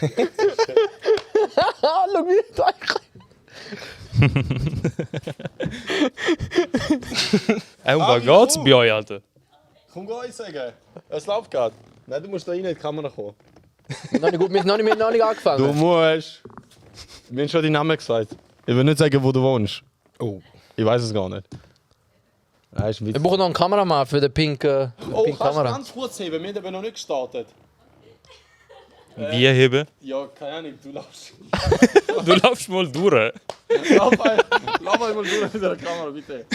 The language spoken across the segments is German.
Schau wie Was geht's bei euch, Alter? Komm, geh ich sagen. Es läuft gerade. Nein, du musst da rein in die Kamera kommen. noch nicht gut, wir haben noch nicht angefangen. Du musst. Wir haben schon deinen Namen gesagt. Ich will nicht sagen, wo du wohnst. Oh. Ich weiß es gar nicht. Nein, ist ein Witz. Wir brauchen noch einen Kameramann für die pinke Oh, pink kannst du Kamera. ganz kurz heben? Wir haben eben noch nicht gestartet. Wie heben? Ja, keine Ahnung, du laufst. Du laufst mal durch. Lauf einmal durch mit der Kamera, bitte.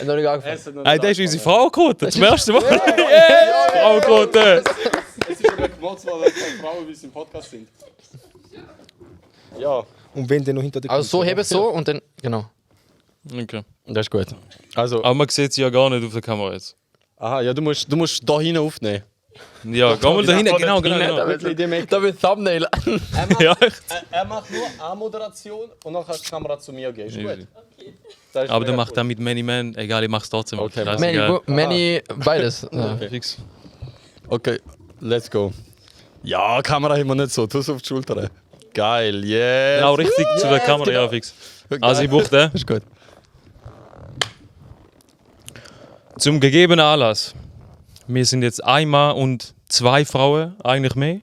Noch nicht angefangen. Es hat noch Ey, nicht das ist unsere angefangen. Frauenquote. Zum ersten Mal. Yes! Frauenquote. Es ist aber gemotzt worden, weil keine Frauen wie es im Podcast sind. Ja, Und wenn der noch hinter der Also so heben so und dann. Genau. Okay. das ist gut. Also, Aber man sieht sie ja gar nicht auf der Kamera jetzt. aha, ja, du musst da hinten aufnehmen. Ja, geh mal da hinten. Genau, genau, Da genau. wird da wird Thumbnail. Ja, echt. Er macht nur eine Moderation und dann kannst du die Kamera zu mir gehen. Ist gut? Das ist Aber mega der macht cool. dann mit Many Man. Egal, ich mach's trotzdem. Okay, Scheißegal. Many, beides. Ja. Fix. Okay, let's go. Ja, Kamera haben wir nicht so. Tu es auf die Schulter. Geil, yes. Genau, richtig zu der Kamera, ja, fix. Also ich brauche den. Ist gut. Zum gegebenen Anlass. Wir sind jetzt ein Mann und zwei Frauen, eigentlich mehr.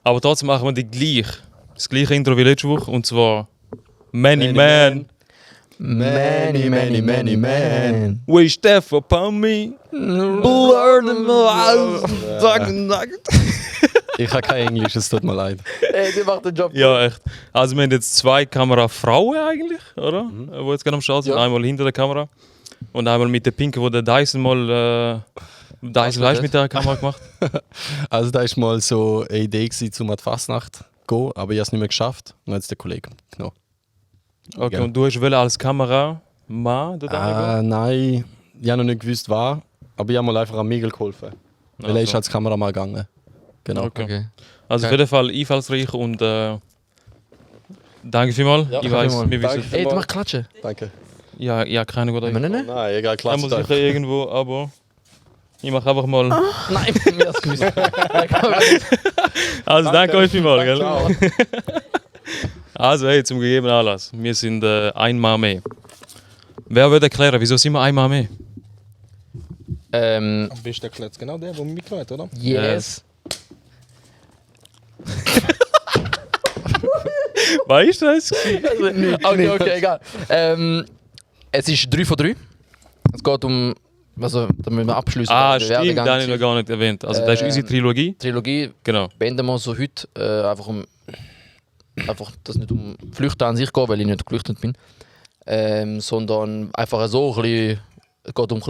Aber trotzdem machen wir das gleiche Intro wie letzte Woche. Und zwar Many Man. Many, many, many, man. We step upon me. Blur them out. Ich habe kein Englisch, es tut mir leid. Ey, die macht den Job. Ja, echt. Also wir haben jetzt zwei Kamerafrauen eigentlich, oder? Die jetzt gerade am Start sind. Ja. Einmal hinter der Kamera. Und einmal mit der Pinke, wo der Dyson mal... Dyson hast du mit der Kamera gemacht? Also da war mal so eine Idee, um an die Fasnacht zu gehen, aber ich habe es nicht mehr geschafft. Und jetzt der Kollege. Genau. Okay, Ja. und du hast wollen als Kameramann dort reingehen? Nein, ich habe noch nicht gewusst, was. Aber ich habe mal einfach an Miguel geholfen. Weil er ist als Kameramann gegangen. Genau. Okay. Okay. Also auf jeden Fall einfallsreich und danke vielmals. Ja, Ich weiß, vielmals. wir wissen. Danke. Ey, du machst Klatschen. Danke. Ja, keine Ahnung, Haben wir was nicht? Nein, egal, da klar. muss ich irgendwo, aber ich mache einfach mal. Nein, mir das gewusst. Also danke euch vielmals, gell? Ciao. Also hey, zum gegebenen Anlass. Wir sind ein Mann mehr. Wer würde erklären, wieso sind wir ein Mann mehr? Am besten erklärt es genau der, der mitgenommen hat, oder? Yes. Weißt du das? Okay, egal. Es ist 3 von 3. Es geht um. Also, damit wir abschließen. Ah, den stimmt, Werdegang. den habe ich noch gar nicht erwähnt. Also das ist unsere Trilogie. Trilogie Genau. beenden wir so heute. Einfach, dass es nicht um Flüchten an sich geht, weil ich nicht geflüchtet bin. Sondern einfach so ein bisschen. Es geht um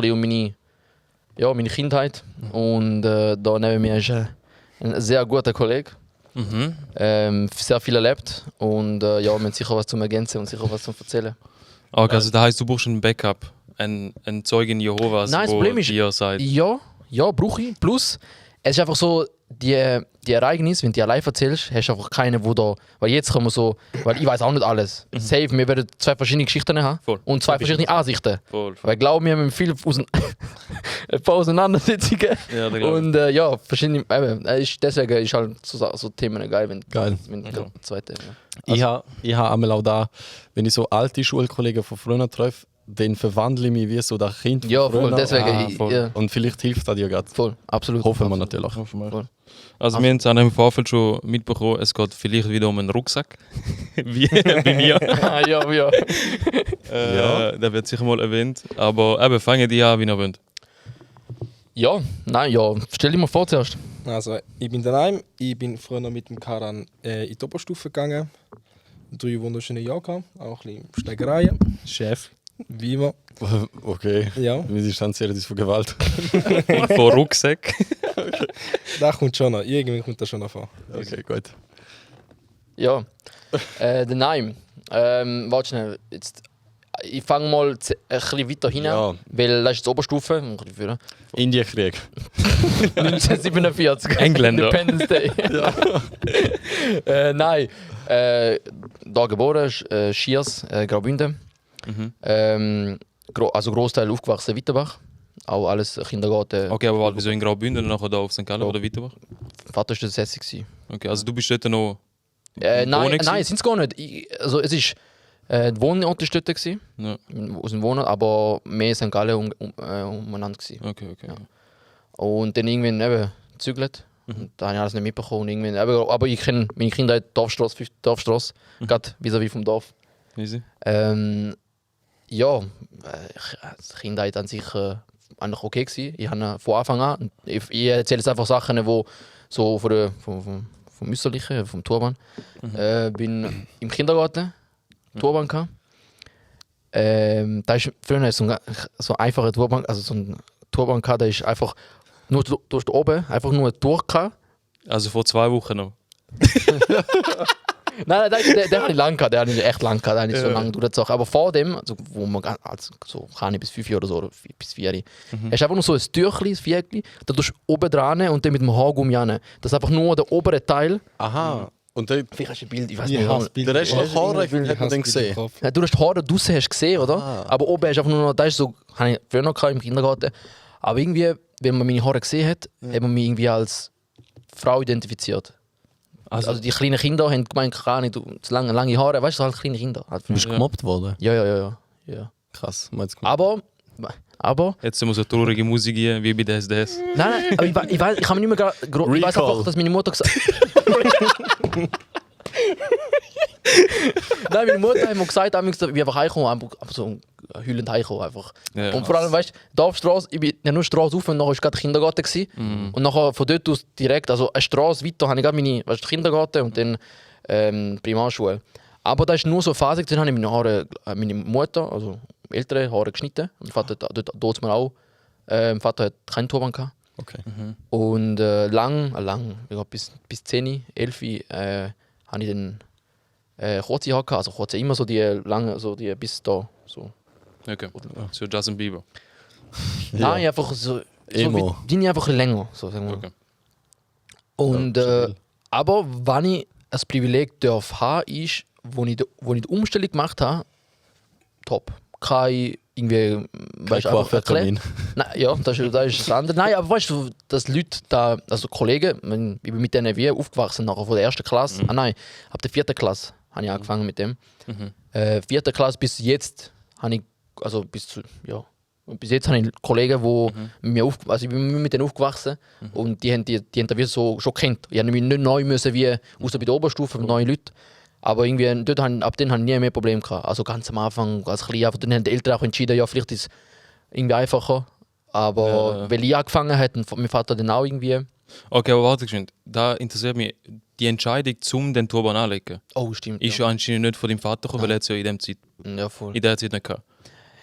meine Kindheit. Und da neben mir ist ein sehr guter Kollege. Mhm. Sehr viel erlebt. Und ja, wir haben sicher was zum Ergänzen und sicher was zum Erzählen. Okay, also das heißt, du brauchst einen Backup. Ein Zeugin Jehovas, Nein, das wo Problem ist- dir sagt. Ja, brauche ich. Plus, es ist einfach so, die Ereignisse, wenn du die allein erzählst, hast du einfach keine, wo da. Weil jetzt kann man so. Weil ich weiß auch nicht alles. Safe, wir werden zwei verschiedene Geschichten haben. Voll. Und zwei verschiedene Ansichten. Voll. Weil ich glaube, wir haben viel ein paar Auseinandersetzungen. Ja, der glaube ich. Und ja, verschiedene. Deswegen ist halt so Themen geil, Geil. wenn Ja. zweite. Ich habe einmal auch da, wenn ich so alte Schulkollegen von früher treffe, dann verwandle ich mich wie so das Kind von Ja, voll. früher. Deswegen. voll. Ja, Und vielleicht hilft das dir gerade. voll. Absolut. Hoffen wir Absolut. natürlich. Voll. Also wir haben es im Vorfeld schon mitbekommen, es geht vielleicht wieder um einen Rucksack. Wie bei mir. ja. Ja. Der wird sicher mal erwähnt. Aber eben, fangen die an, wie ihr wollt. Ja, nein, ja. Stell dir mal vor zuerst. Also, ich bin daheim. Ich bin früher noch mit dem Karan in die Oberstufe gegangen. 3 wunderschöne Jahre gehabt. Auch ein bisschen Steigereien. Chef. Wie immer. Okay. Ja, Wie distanzieren das von Gewalt? Von Rucksack. das kommt schon noch. Irgendwie kommt das schon noch vor. Okay, gut. Ja. Der Naim. Warte schnell. Jetzt, ich fange mal ein bisschen weiter hin, Ja. weil das ist die Oberstufe. Ein bisschen früher. Indienkrieg. 1947. Engländer. Independence Day. Nein. Da geboren, Schiers, Graubünden. Mhm. Also Großteil aufgewachsen in Wittenbach. auch alles Kindergarten. Okay, aber warte, wieso in Graubünden und nachher da auf St. Gallen oder Weiterbach? Vater war das gewesen. Okay, also du bist dort noch... Nein, Wohnen nein, sind es gar nicht. Also es ist die Wohnort gewesen, Ja. aus dem Wohnen, aber mehr St. Gallen umeinander gewesen. Okay. Ja. Und dann irgendwann eben gezügelt. Und da habe ich alles nicht mitbekommen. Irgendwann, aber ich kenne meine Kinder in Dorfstrasse, gerade vis-à-vis vom Dorf. Easy. Ja, die Kindheit an sich eigentlich okay gewesen. Ich habe von Anfang an, ich erzähle jetzt einfach Sachen, die so vom Müsserlichen, vom Turban. Bin im Kindergarten, Turban gehabt. Da ist früher so ein einfacher Turban, also so ein Turban gehabt, der ist einfach nur durch oben, einfach nur durch gehabt. Also vor 2 Wochen noch. Nein, der habe ich lang gehabt, der habe ich echt lang gehabt, der habe ich so lange durchgezogen. Aber vor dem, also, wo man also, so kann ich bis 5 oder so, oder bis 4, hast du einfach nur so ein Türchen, ein Viereckchen, da tust du oben dran und dann mit dem Haargummi ran. Das ist einfach nur der obere Teil. Aha. Und der, Vielleicht hast du ein Bild, ich weiß Ich nicht. hasse Bilder. der Rest noch Haare hat man dann gesehen. Ja, du hast die Haare draussen hast gesehen, oder? Ah. Aber oben hast du einfach nur noch, das ist so, habe ich früher noch gehabt, im Kindergarten. Aber irgendwie, wenn man meine Haare gesehen hat, hat man mich irgendwie als Frau identifiziert. Also die kleinen Kinder haben gemeint, keine Ahnung, du lange Haare, weißt du, halt kleine Kinder. Halt. Du bist gemobbt worden. Ja. Krass. Man hat's gemobbt. Aber Jetzt muss so traurige Musik gehen, wie bei DSDS. nein, aber ich weiß, ich kann mir nicht mehr ich weiß einfach, dass meine Mutter gesagt Nein, meine Mutter hat mir gesagt, wie einfach heimkommen, einfach so heulend heimkommen einfach. Ja. Und vor allem, weißt du, da auf der Straße, ich bin ja nur Straße auf und nachher war gerade Kindergarten gewesen. Und nachher von dort aus direkt, also eine Straße weiter, habe ich gerade meine Kindergarten und dann Primarschule. Aber da ist nur so eine Phase, dann habe ich meine Mutter, also ältere Haare geschnitten. Mein Vater dort mal auch. Mein Vater hat keinen Turban gehabt. Okay. Und lang, ich glaube bis 10, 11 habe ich dann kurze Haare gehabt. Also kurze, immer so die lange, so die bis da. So. Okay. So Justin Bieber. Nein, einfach so Emo. die einfach länger. So, sagen wir. Okay. Und, Ja, stabil. aber wenn ich ein Privileg darf haben, ist, wo ich die Umstellung gemacht habe, top. Kein irgendwie, weißt du, einfach erklären. Coiffeurtermin. Nein, ja, das ist das andere. Nein, aber weißt du, dass Leute da, also Kollegen, ich bin mit denen wie aufgewachsen, nachher von der 1. Klasse, ab der 4. Klasse habe ich angefangen mit dem. 4. Klasse bis jetzt habe ich, also bis jetzt habe ich Kollegen, die mit mir also ich bin mit denen aufgewachsen und die haben da wie so schon kennt. Ich musste mich nicht neu müssen, wie außer bei der Oberstufe mit neuen Leuten. Aber irgendwie, ab dann hatte ich nie mehr Probleme gehabt. Also ganz am Anfang, als klein, einfach, dann haben die Eltern auch entschieden, ja, vielleicht ist es irgendwie einfacher. Aber weil ich angefangen habe, und mein Vater dann auch irgendwie. Okay, aber warte geschwind. Da interessiert mich die Entscheidung zum den Turban anlegen. Oh, stimmt. Ist ja anscheinend nicht von deinem Vater gekommen, weil er es ja in Ja, voll. der Zeit nicht gehabt.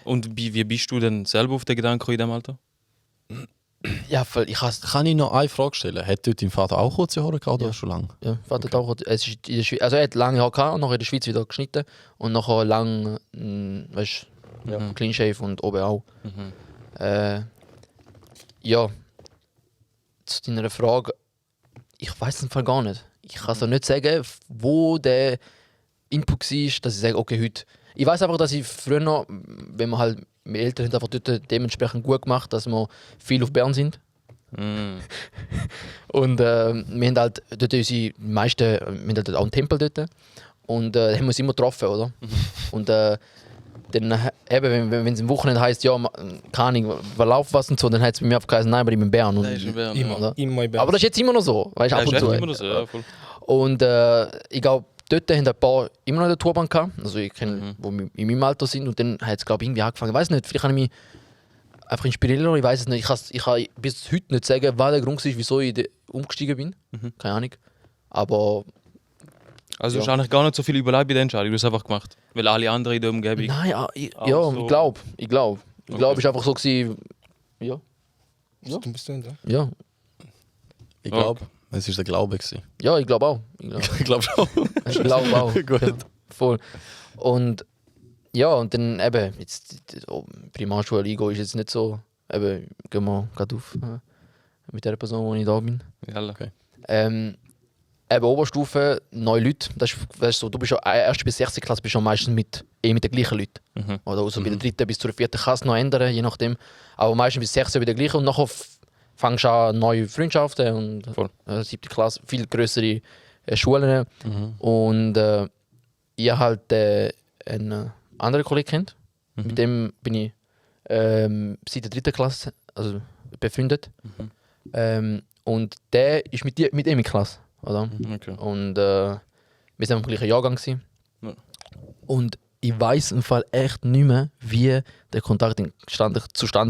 Und wie bist du denn selber auf den Gedanken in diesem Alter? Ja, voll. Ich hasse. Kann ich noch eine Frage stellen? Hat dort dein Vater auch kurze Haare gehabt oder schon lange? Ja, Vater hat auch. Es ist in der Schweiz, also er hat lange Haare gehabt und nachher in der Schweiz wieder geschnitten. Und nachher lang, weißt du, Clean Shave und oben auch. Ja. Zu deiner Frage, ich weiß es im Fall gar nicht. Ich kann es auch nicht sagen, wo der Input war, dass ich sage, okay, heute. Ich weiß einfach, dass ich früher noch, wenn man halt meine Eltern haben einfach dort dementsprechend gut gemacht, dass wir viel auf Bern sind. Und wir haben halt dort wir haben halt auch einen Tempel dort. Und haben wir uns immer getroffen, oder? Und dann eben, wenn es am Wochenende heisst, ja, keine Ahnung, wer läuft was und so, dann hat es bei mir aufgeheißen, nein, aber ich bin in Bern. Und, Immer in aber das ist jetzt immer noch so, weißt du, ab und zu. Immer noch so, ja, voll. Und ich glaube, dort haben ein paar immer noch den Turban gehabt, also ich kenne, die in meinem Alter sind. Und dann hat es, glaube ich, irgendwie angefangen. Ich weiß nicht, vielleicht habe ich mich einfach inspirieren lassen, ich weiß es nicht. Ich kann bis heute nicht sagen, was der Grund ist, wieso ich umgestiegen bin. Keine Ahnung. Aber Also du Ja. hast eigentlich gar nicht so viel überlegt bei der Entscheidung, du hast es einfach gemacht. Weil alle anderen in der Umgebung... nein, Auch ja, so. ich glaube. Ich glaube, es war einfach so gewesen, Du bist drin, ja? ja. Ich glaube, es war der Glaube. gewesen. Ja, ich glaube auch. Ich glaube schon. Ich glaube auch. Gut. Ja, voll. Und ja, und dann eben, jetzt Primarschule Ligo ist jetzt nicht so, eben, gehen wir gerade auf mit der Person, wo ich da bin. Ja, Okay. Eben Oberstufe, neue Leute, das ist so, du bist ja 1. bis 6. Klasse bist du ja meistens mit den gleichen Leuten. Oder also bei der 3. bis zur 4. kann es noch ändern, je nachdem. Aber meistens bis 6. wieder gleich und nachher fängst du an neue Freundschaften und 7. Klasse, viel größere Schulen. Und ich habe halt einen anderen Kollegen kennt. Mit dem bin ich seit der 3. Klasse also befreundet. Und der ist mit ihm in der Klasse. Oder? Okay. Und wir sind im gleichen Jahrgang. Gewesen. Ja. Und ich weiß im Fall echt nicht mehr, wie der Kontakt zustande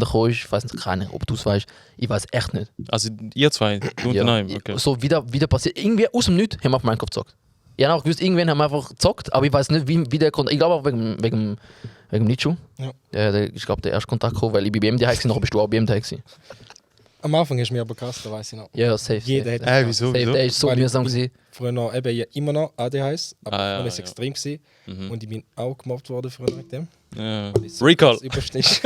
gekommen ist. Ich weiß nicht, keine Ahnung, ob du es weißt. Ich weiß echt nicht. Also ihr zwei, du und Ja. daheim, okay. So wieder passiert. Irgendwie aus dem Nichts haben wir auf Minecraft gezockt. Ich habe auch gewusst, irgendwann haben wir einfach gezockt, aber ich weiß nicht, wie der Kontakt. Ich glaube auch wegen Nichu. Ja. Ich glaube, der erste Kontakt kam, weil ich bei BM daheim war, nachher bist du auch bei BM daheim gewesen. Am Anfang hast du mich aber gehasst, da weiß ich noch. Ja, safe. Jeder safe, hat Wieso? safe. Der ist so Weil ich- mühsam gewesen. Früher noch, eben ja, immer noch ADHS, aber Ah, ja, früher ist es ja. extrem gewesen. Und ich bin auch gemobbt worden früher mit dem. Ja. Weil ich so Recall. krass überstellig-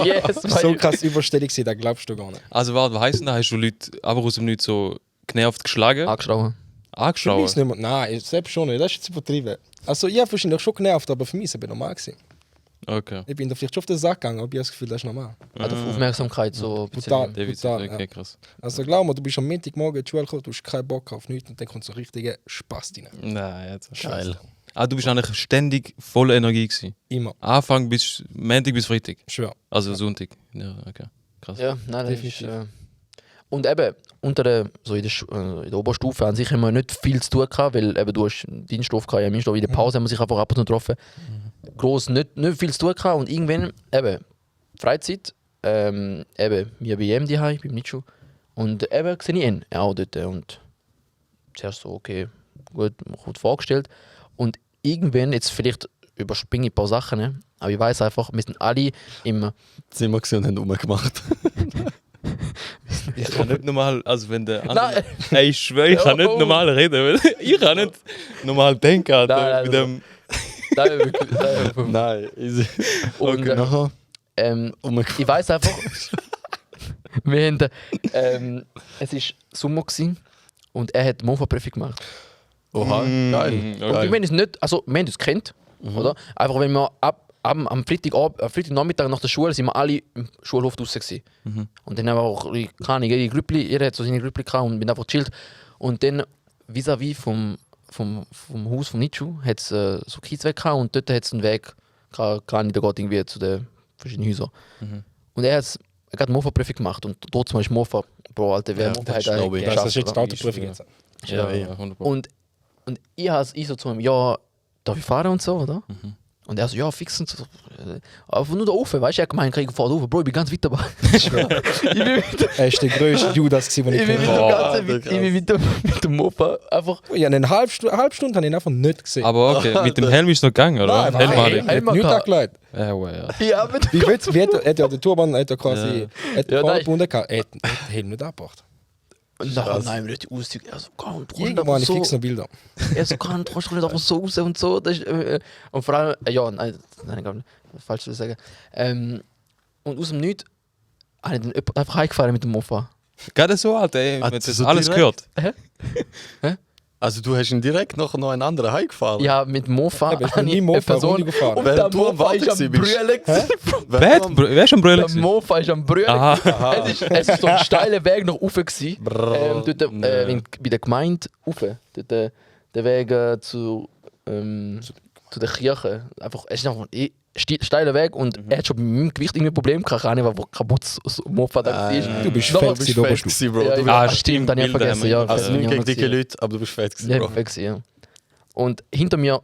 Yes, so krass überstellig gewesen, das glaubst du gar nicht. Also warte, was heisst denn, da hast du Leute einfach aus dem Nichts so genervt geschlagen? angeschrauben. Für mich Angeschaut? ist nicht mehr, nein, ich selbst schon nicht, das ist jetzt übertrieben. Also ich habe wahrscheinlich schon genervt, aber für mich ist es normal gewesen. Okay. Ich bin da vielleicht schon auf den Sack gegangen, aber ich habe das Gefühl, das ist normal. Also Aufmerksamkeit so ein bisschen. Brutal. Total, ja. okay, krass. Also glaub mir, du bist am Montagmorgen in die Schule gekommen, du hast keinen Bock auf nichts und dann kommt so ein richtiger Spaß rein. Nein, jetzt. Geil. Ah, du bist eigentlich ständig voller Energie gewesen. Immer, Anfang bis Montag bis Freitag. schwör. Also Sonntag. Ja, okay. Krass. Ja, nein, das ist, Definitiv. und eben, so in der Oberstufe an sich haben wir nicht viel zu tun gehabt, weil eben du hast deinen Stoff gehabt, ja, meinen Stoff. In der Pause haben wir sich einfach ab und zu getroffen. Gross nicht viel zu tun gehabt und irgendwann, eben, Freizeit, eben, wir bei ihm daheim, beim Nichu. Und eben sehe ich ihn auch dort und zuerst so, okay, gut vorgestellt. Und irgendwann, jetzt vielleicht überspringe ich ein paar Sachen, ne? Aber ich weiß einfach, wir sind alle im Zimmer gewesen und haben rumgemacht. Ich kann nicht normal, also wenn der Nein. Ey, ich schwöre, ich kann nicht normal reden. Weil ich kann nicht normal denken. Alter, Nein, mit dem Nein, easy. Und Nachher ich weiß einfach, wir haben, es war Sommer gewesen, und er hat Mofa-Prüfung gemacht. Oha, geil. Und wir haben uns nicht, also wir haben uns kennt, oder? Einfach wenn wir am Freitagnachmittag nach der Schule sind wir alle im Schulhof draußen gewesen. Und dann haben wir auch, keine Ahnung, jede Grüppli, jeder hat so seine Grüppli gehabt und bin einfach gechillt. Und dann vis-à-vis vom Haus von Nichu hat es so Kiezweg gehabt und dort hat es einen Weg, keine Ahnung, der geht irgendwie zu den verschiedenen Häusern. Und er hat gerade Mofa-Prüfung gemacht und dort zum Beispiel Mofa, Bro, Alter, wer Ja, Mofa das hat, glaube ich. geschafft, Das ist jetzt die oder? Autoprüfung jetzt. Ja, Ja, 100%. Und ich so zu ihm, ja, darf ich fahren und so, oder? Und er so, ja, fix und so. Aber nur da oben, weißt du, er hat gemeint, ich fahre oben, Bro, ich bin ganz weit dabei. Ich bin wieder, Er ist der grösste Judas, den ich ich bin kenne. wieder Boah, ganz Alter, weit, ich bin wieder mit dem Mofa einfach. Ja, eine halbe Stunde habe ich ihn einfach nicht gesehen. Aber okay, mit dem Helm ist noch gegangen, oder? Nein, Helm hatte ich. er hat nichts angelegt. Ja, well, ja. Ja, aber Wie hat er den Turban hat er quasi Ja, nein. angebunden gehabt. Er hat den Helm nicht abgebracht. und nachher, nein, wir die Auszüge, er so, komm, du Irgendwann so. fix noch Bilder. Er so, komm, du kannst nicht einfach so raus und so. Das ist, und vor allem, ja, nein, ich glaube nicht, falsch zu sagen. Und aus dem Nichts habe ich dann einfach heimgefahren mit dem Mofa. Gerade so, Alter, ey, Hat wenn sie das so alles direkt? gehört. Also du hast ihn direkt nachher noch einen anderen heimgefahren? Ja, mit dem Mofa Ich bin habe nie ich Mofa eine Person Runde gefahren. und Während der du am Mofa Warten ist am gewesen bist. Brüllen gewesen. Wer ist am Brüllen? Der Mofa ist am Brüllen. Aha. Es ist so ein steiler Weg nach oben gewesen. Dort, bei der Gemeinde rauf. Dort, der Weg zu der Kirche. Einfach, es ist einfach ein steiler Weg und er hat schon mit meinem Gewicht irgendwie ein Problem gehabt. Ich weiß nicht, was kaputt so Mofa da war. Du bist Noch- fett Du bist gewesen, fett Oberstufe. gewesen, Bro. Ja, Du ich bist weiß, stimmt, stimmt, habe ich Bilder vergessen. haben Ja, wir- also bin nicht ich gegen auch dicke gewesen. Leute, aber du bist fett gewesen, Ja, Bro. fett gewesen, ja. Und hinter mir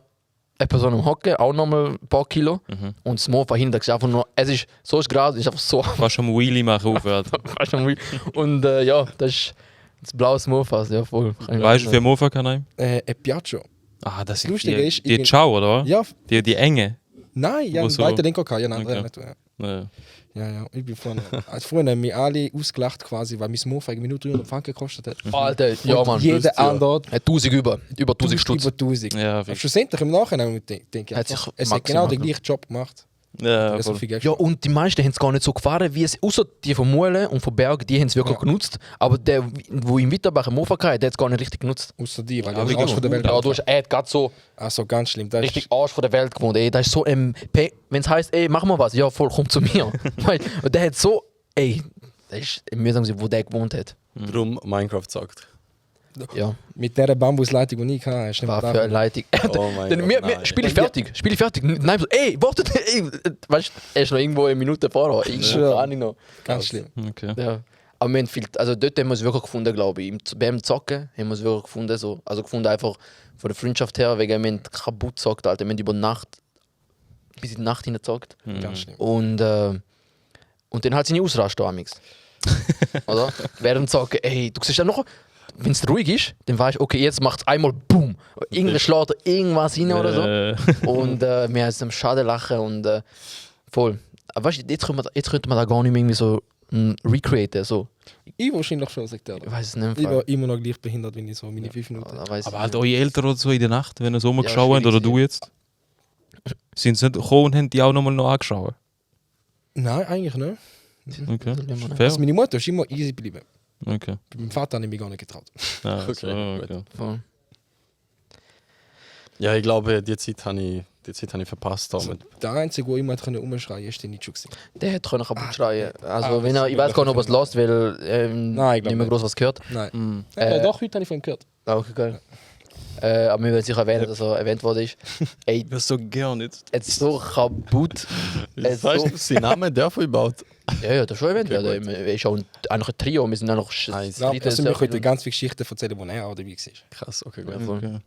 eine Person am Hocken, auch nochmal ein paar Kilo. Und das Mofa hinter ist einfach nur, es ist so gerade, es ist einfach so. Fast am Wheelie machen auf, Alter. Und ja, das ist das blaue Mofa, ja voll. Weißt du, wie Mofa kann ein? Ein Piaggio. Ah, das sind Lustige die, ist, ich die bin- Ciao, oder? Ja, die enge. nein, ja, Wo einen so- weiter Lenker gehabt. Ja, nein, Okay. nicht. Ja. Ja. Ja, ich bin vorne. Also vorhin haben mich alle ausgelacht quasi, weil mein Mofa irgendwie nur 300 Franken gekostet hat. Alter, ja Und Mann. jeder andere 1000 über 1000 Stutz. über 1000. Ja, Aber schlussendlich im Nachhinein denke ich, Hat einfach, sich es Max hat genau den gemacht. gleichen Job gemacht. Ja, so voll. viel Geld Ja, und die meisten haben es gar nicht so gefahren, wie es, außer die von Muhle und von Berg, die haben es wirklich Ja. genutzt. Aber der, wo im Witterbach im Mofa hatte, der hat es gar nicht richtig genutzt. außer die, weil Ja, der aber Arsch von der Welt. Ja, er hat gerade so Also ganz schlimm. Das richtig ist, Arsch von der Welt gewohnt. Ey, das ist so, wenn es heisst, ey, mach mal was, ja voll, komm zu mir. Weißt, und der hat so, ey, das ist mühsam, wo der gewohnt hat. Drum Minecraft sagt. Ja, mit dieser Bambusleitung, die ich hatte, hast du nicht war mehr für eine gedacht. Leitung. Oh mein Dann, Gott, nein. Spiel ich fertig. Nein, so, ey, wartet, ey, weißt du, er ist noch irgendwo eine Minute vorher. Irgendwo, Ja. keine Ahnung noch. Ganz schlimm. Okay. Ja. Aber wir haben viel, also dort haben wir es wirklich gefunden, glaube ich. Beim Zocken haben wir es wirklich gefunden. So. Also gefunden einfach von der Freundschaft her, wegen wir haben kaputt gezockt, Alter. Wir haben über Nacht, bis in die Nacht hineingezockt. Ganz schlimm. Und dann halt seine Ausraster amix. Oder? Während dem Zocken, ey, du siehst dann noch, wenn es ruhig ist, dann weißt du, okay, jetzt macht es einmal BOOM. Irgendwer schlägt da irgendwas rein oder so. Und wir haben am Schaden lachen und voll. Aber weißt du, jetzt könnte man da gar nicht mehr irgendwie so recreaten. So. Ich wahrscheinlich schon, sagt er. Ich weiß es nicht. Ich war immer noch gleich behindert, wenn ich so meine 5 Minuten. Da weiss Aber ich halt nicht. eure Eltern oder so in der Nacht, wenn ihr so mal Ja, geschaut habt, schwierig, oder du jetzt, sind sie nicht gekommen und haben die auch nochmal noch angeschaut? Nein, eigentlich nicht. Okay. Fair. Fair? Also meine Mutter ist immer easy geblieben. Okay. Bei meinem Vater habe ich mich gar nicht getraut. Ah, Okay, so, okay. Voll. Ja, ich glaube, die Zeit habe ich verpasst. Damit. Der Einzige, der immer umschreien konnte, ist der Nietzsche. Der hat können kaputt schreien. Also Ah, wenn das er, ist ich weiß gar nicht, ob er es möglich. lässt, weil Nein, ich glaub nicht mehr nicht. groß was gehört. Nein. Doch, heute habe ich von ihm gehört. Ah, okay, geil. Aber wir werden sicher erwähnen, dass er erwähnt worden ist. Ey, Das so gern jetzt. es ist so kaputt. Es Das so, heißt, sein Name darf überhaupt. ja, das ist schon erwähnt Okay, werden. Er ist auch eigentlich ein Trio. Wir sind auch noch Nice. Ja, dritte also wir Circle. können ganz viele Geschichten erzählen, wo er auch dabei war. Krass, okay, gut. Ja, voll. Okay.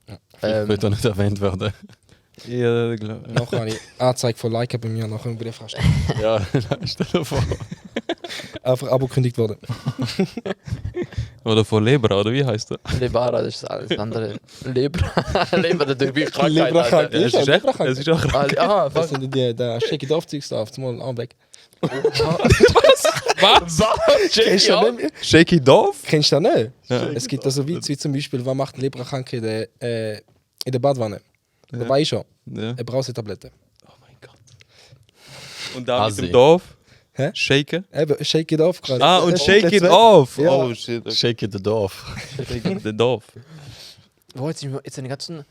Ich will da nicht erwähnt werden. Ja, klar. Nachher habe ich Anzeige von Like bei mir nachher im Brief rasten. Ja, stell dir vor. Einfach Abo gekündigt worden. Oder von Lebra, oder wie heißt der? Lebara, das ist das andere. Lebra, das ist wirklich Krankheit. Lebra-Krankheit. Alter. Es ist echt, es ist auch Ah, Das fuck. sind die, der Shake It Off Zeugs da auf zum Mal weg. Was? Kennst du das nicht? Shake it off? Kennst du das nicht? Ja. Es gibt also Witze wie zum Beispiel, was macht ein Lebra-Kranke in der Badwanne? Ja. Da weiß schon, Ja. er braucht eine Tablette. Oh mein Gott. Und da mit Assi. dem Dorf? Hä? Shaken? Eben, Shake It Off quasi. Ah, und Der shake it Zweck- off! Ja. Oh shit. Okay. Shake it the Dorf. Shake it the Dorf. Wo jetzt sind die ganzen.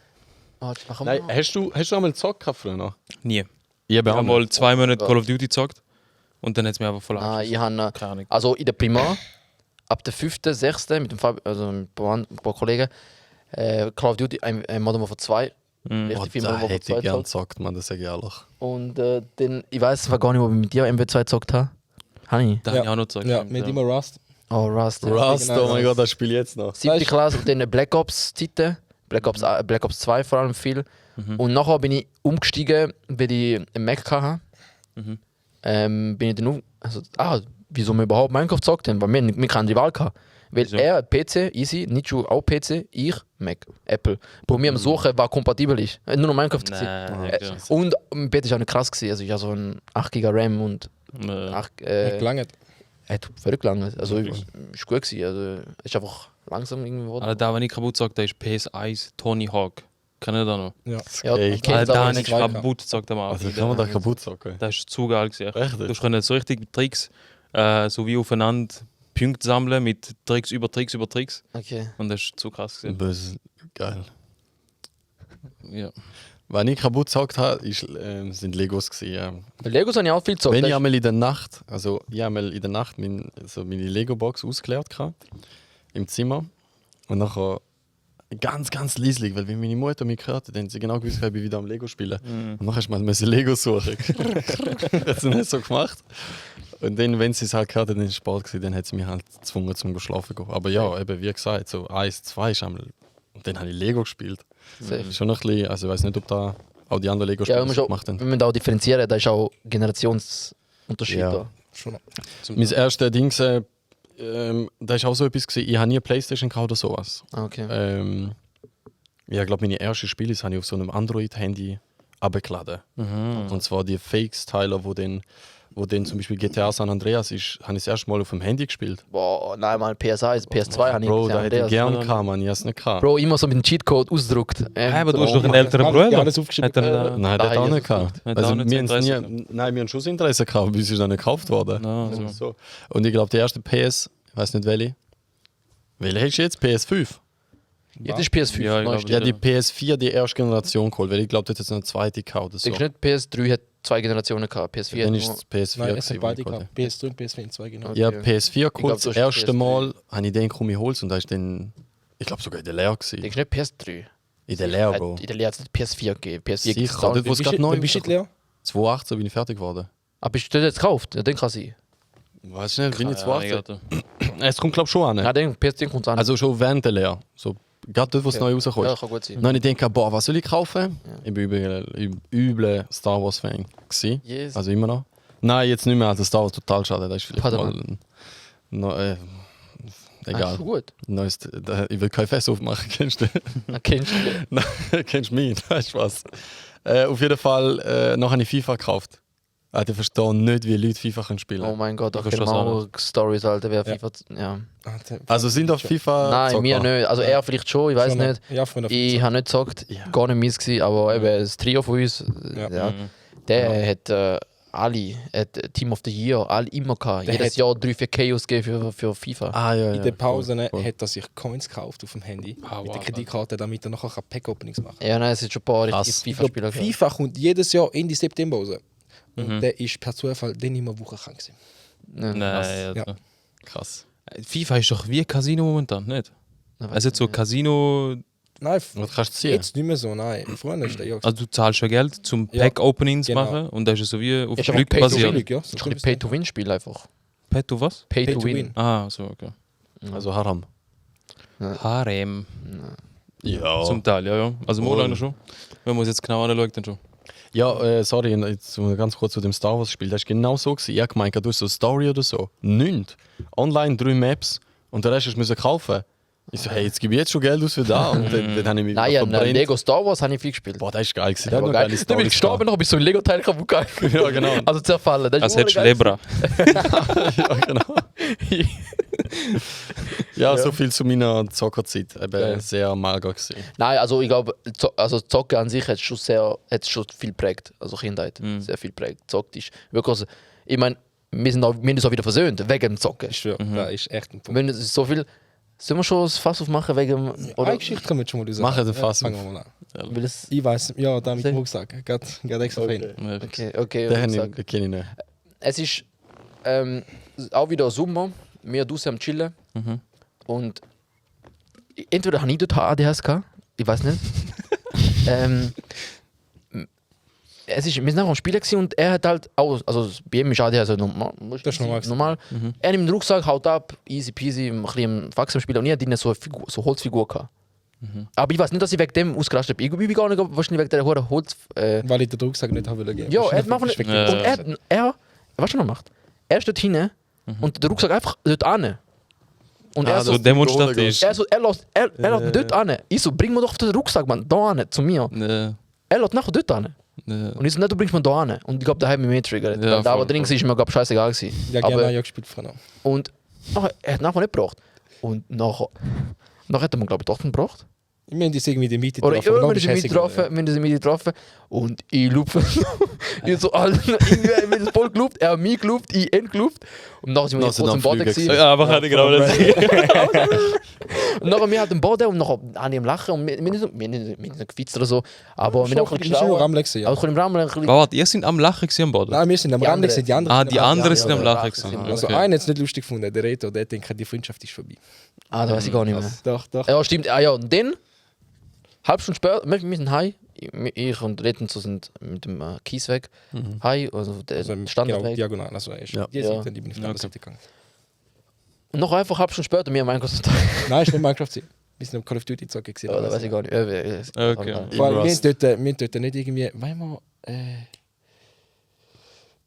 Oh, jetzt machen Nein, wir. hast du einmal gezockt gehabt früher? Nie. Ich habe Ich habe auch mal 2 Monate Call of Duty gezockt. Und dann hat es mir einfach voll Ah, angeschissen. ich habe. Keine Ahnung. Also in der Primar, ab der 5., 6. mit dem also mit ein paar Kollegen, Call of Duty, ein Modern Warfare 2. Mhm. Richtig viel da Modern Warfare hätte 2 ich gern gezockt. gezockt, man, das sage ich ehrlich. Und dann, ich weiß gar nicht, ob ich mit dir MW2 gezockt habe. Habe ich? Da habe ich auch noch gezockt. Ja, stimmt, mit immer Rust. Oh, Rust. Ja. Rust, genau, oh mein Rust. Gott, das spiele ich jetzt noch. 7. Klasse und dann Black Ops Zeiten. Black Ops 2 vor allem viel. Und nachher bin ich umgestiegen, weil ich einen Mac hatte. Bin ich dann wieso wir überhaupt Minecraft gezockt haben, weil wir keine Wahl hatten. Weil Wieso? er PC, easy, Nietzsche auch PC, ich Mac, Apple. Bei mir am Suchen, was kompatibel ist. Nur noch Minecraft gewesen. Nein, Äh, Und mein PC ist auch nicht krass gewesen. Also ich habe so ein 8 GB RAM und 8, Gelangt. hat völlig lang. Also ist gut gewesen. Also ist einfach langsam irgendwie geworden. Alter, da, wenn ich kaputt gezockt habe, ist PS1 Tony Hawk. Kennt ihr das noch? Ja. Ja, Okay. ich kenne Alter, das da aber habe ich nicht. kaputt gezockt am Also Abend. kann man da kaputt zocken? Das ist zu geil gewesen. Echt? Du konntest so richtig Tricks, so wie aufeinander Punkte sammeln mit Tricks über Tricks über Tricks. Okay. Und das ist zu krass gewesen. Böse. Geil. Ja. Wenn ich kaputt gezockt habe, sind Legos gewesen, ja. Bei Legos habe ich auch viel gezockt. Wenn Das ich ist- einmal in der Nacht, also ich einmal in der Nacht meine Lego-Box ausgeleert hatte, im Zimmer. Und nachher ganz, ganz leislich, weil wenn meine Mutter mich gehört hat, dann hat sie genau gewusst, ich bin wieder am Lego spielen. Und nachher hast du mal Lego suchen. Hat sie nicht so gemacht. Und dann, wenn sie es halt gehört hat, dann war es Sport gewesen, dann hat sie mich halt gezwungen zum Schlafen zu gehen. Aber ja, eben wie gesagt, so 1, 2 ist einmal. Und dann habe ich Lego gespielt. Safe. Schon noch ein bisschen, also ich weiß nicht, ob da auch die anderen Ja, Lego-Spiele wir so gemacht haben. müssen auch differenzieren, da ist auch Generationsunterschied Ja. da. Schon. Mein erstes Ding, da war auch so etwas, gewesen, ich habe nie eine Playstation gehabt oder sowas. Ah, okay. Ja, ich glaube, meine ersten Spiele habe ich auf so einem Android-Handy abgeladen. Und zwar die Fakes-Teile, wo den zum Beispiel GTA San Andreas ist, habe ich das erste Mal auf dem Handy gespielt. Boah, nein, mal PS1, PS2 habe ich Bro, gesehen, da hätte ich Andreas. gerne gehabt, man. Ich habe es nicht gehabt. Bro, immer so mit dem Cheatcode ausgedruckt. Aber du hast so, doch einen Mann. älteren Ja, Bruder. alles aufgeschrieben. Hat er da- Nein, der hat auch Nein, nicht gehabt. Hat Also, auch nicht wir haben's Interesse wir haben schon das Interesse gehabt, bis es dann nicht gekauft worden. Ah, so. So. Und ich glaube, die erste PS, ich weiß nicht welche. Welche hast du jetzt? PS5? Jetzt ist PS5. Ja, ich glaub, neueste. Ja, die PS4, die erste Generation geholt, weil ich glaube, das ist eine zweite gekauft. oder so. Denkst du nicht, PS3 hat 2 Generationen gehabt, PS4 Dann hat ist nur... es PS4 Nein, es gewesen, sind beide wo ich gehabt. PS3 und PS4 in 2 genau. Okay. Ja, PS4 glaub, geholt. du Das hast erste PS3. Mal habe ich den komm ich holst und da ist dann, ich glaube sogar in der Leer gewesen. Denkst du nicht PS3? In der Leer, Bro. In der Lehre hat es PS4 gegeben. PS4 gibt's Sicher, auch dort, nicht. wo es gerade neu Bist du ist. leer? 2018 bin ich fertig geworden. Aber bist du das jetzt gekauft? Ja, dann kann sein. Weiß nicht, bin ich Keine Ahnung, 2018? Alter. Es kommt glaube ich schon an. Ja, dann PS10 kommt es an. Also schon während der Leer. So, gerade dort, wo es Ja. neu rauskommt. ja, kann gut sein. Dann habe ich gedacht, boah, was soll ich kaufen? Ich bin übel Star Wars Fan gewesen. Yes. Also immer noch. Nein, jetzt nicht mehr. Also Star Wars total schade. Das ist vielleicht Padawan. mal egal. Ah, schon gut. Neues, ich will kein Fest aufmachen, kennst du? Kennst du? Nein, kennst du mich? Nein, Spaß. Auf jeden Fall, noch habe ich FIFA gekauft. Ich verstehe nicht, wie Leute FIFA können spielen. Oh mein Gott, da Ich kennen wir versteh's auch Stories, Alter, wer Ja. FIFA... Ja. Also sind auf FIFA. Nein, Zocker? mir nicht. Also er vielleicht schon, ich weiß Früher- nicht. Ja, früher Ich habe nicht gezockt, Ja. gar nicht mies gewesen, aber eben das Trio von uns, Ja. ja, der hat alle, hat Team of the Year, alle immer gehabt. Der Jedes hat- Jahr 3-4 KOs gegeben für FIFA. Ah, ja, ja. In den Pausen Cool, cool. hat er sich Coins gekauft auf dem Handy. Ah, mit der wow. Kreditkarte, damit er nachher Pack-Openings machen kann. Ja, nein, es sind schon ein paar Krass. richtige Ich glaub, FIFA-Spieler. gehabt. FIFA kommt jedes Jahr Ende September raus. Und der ist per Zufall dann immer Woche krank gewesen. Ja, Nein, Alter. Ja. Krass. FIFA ist doch wie Casino momentan, nicht? nein, Es ist so Casino. Nein, Was kannst du ziehen? jetzt nicht mehr so, nein. Früher ist der ja. Also du zahlst schon Geld zum Ja, Pack-Openings genau. machen und das ist so wie auf Ist aber Glück Pay to basiert. Win. Ja, Das ist ein bisschen Pay-to-Win-Spiel einfach. Pay to was? Pay, Pay to to win. win. Ah, so, okay. Also Haram. Harem. Ja. Zum Teil, ja, ja. Also Voll. mal schon. Wenn man es jetzt genau anschaut, dann schon. Ja, sorry, jetzt ganz kurz zu dem Star Wars Spiel. Das war genau so. Ich habe gemeint, du hast so eine Story oder so. Nichts. Online 3 Maps und den Rest musst du kaufen. Ich so, hey, jetzt gebe ich jetzt schon Geld aus für da. Und dann habe ich mich Nein, ja, verbrennt. Lego Star Wars habe ich viel gespielt. Boah, das ist geil. Gewesen. Das Der war hat noch geil. geile Dann bin Storys ich gestorben, noch bis so ein Lego-Teil kaputt gegangen. Ja, genau. Also zerfallen. Das ist Als hättest du geil. Lebra. ja, genau. Ja, so viel zu meiner Zockerzeit. Eben Ja. sehr mager gewesen. Nein, also ich glaube, also Zocken an sich hat schon viel geprägt. Also Kindheit, sehr viel geprägt. Zockt ist wirklich, also, ich meine, wir sind uns auch wieder versöhnt, wegen dem Zocken. Ich schwöre, das ist echt ein Punkt. Wenn es so viel, sollen wir schon das Fass aufmachen wegen oder Eine Geschichte können wir schon mal sagen. Machen den Fass Fangen auf. wir mal an. will es, Ich weiß, ja, da mit Sag. dem Rucksack. Gerade extra für ihn. okay, Den Rucksack. kenne ich nicht. Es ist auch wieder Sommer, wir draußen am Chillen und entweder habe ich dort ADHS gehabt, ich weiß nicht. Wir sind einfach am Spielen gewesen und er hat halt auch, also bei ihm ist ADHS normal. Das ist normal. normal. Er nimmt den Rucksack, haut ab, easy peasy, ein bisschen am Faxen spielen und ich hatte drin so eine Figur, so Holzfigur gehabt. Aber ich weiß nicht, dass ich wegen dem ausgerastet bin. Ich bin gar nicht wahrscheinlich wegen der hohen Holz. Weil ich den Rucksack nicht haben wollte. Ja, er hat einfach nicht. Ist Und weg. er, was er noch macht? Er steht hinten und der Rucksack einfach dort an. Und er So so, demonstrativ. er lässt ihn dort an. Ich so, bring mir doch den Rucksack, Mann, da an, zu mir. Nee, Er lässt nachher dort an. nee. Und ich so, nicht, du bringst mir da an. Und ich glaube, da hat mich mehr triggert. Ja, Weil da, voll, was drin war, ist mir, glaube ich, scheißegal gewesen. Ja, Aber- gerne ja gespielt früher. Und nachher, er hat nachher nicht gebracht. Und nachher hat er mir, glaube ich, doch gebracht. Wir haben uns irgendwie in der Mitte Oder getroffen, aber wir dann sind bist du hässlich geworden. mich getroffen und ich lupfe. Ich so, Alter, irgendwie haben wir das voll gelupt, er hat mich gelupt, ich ihn gelupt. Und nachher sind wir Noch sind kurz am am Boden Flügen gewesen. Ja, aber hatte genau das. Und nachher wir halt am Boden und nachher an ihm lachen und wir nicht gefitzt oder so. Aber wir Schon, haben ein wir bisschen sind nur am geschlagen. Rammeln gewesen, ja. Aber ich kann im Rahmen ein bisschen... Warte, ihr seid am Lachen gewesen am Boden? Nein, wir sind am Die Rammeln anderen- gewesen, die anderen. Ah, sind die am Rammeln. anderen sind am ja, Lachen ja, gewesen. ja. Also Okay. einer hat es nicht lustig gefunden, der Reto, der denkt, die Freundschaft ist vorbei. Ah, da weiß ich gar nicht mehr. Doch, doch. Ja, stimmt. Ah ja, und dann, halb Stunde später, wir sind heim. Ich und Retten so sind mit dem Kies weg. Heim, also der Also, Standard genau, weg. diagonal. Also, er ist Ja. die Ja. Seite, die bin ich auf die andere Seite gegangen. Und noch einfach halb Stunde später, wir haben Minecraft. Nein, ist nicht Minecraft. Wir sind am Call of Duty zocken gewesen. Ja, da weiß ich gar nicht. Okay. Vor allem, wir Rust. haben dort nicht irgendwie, weil wir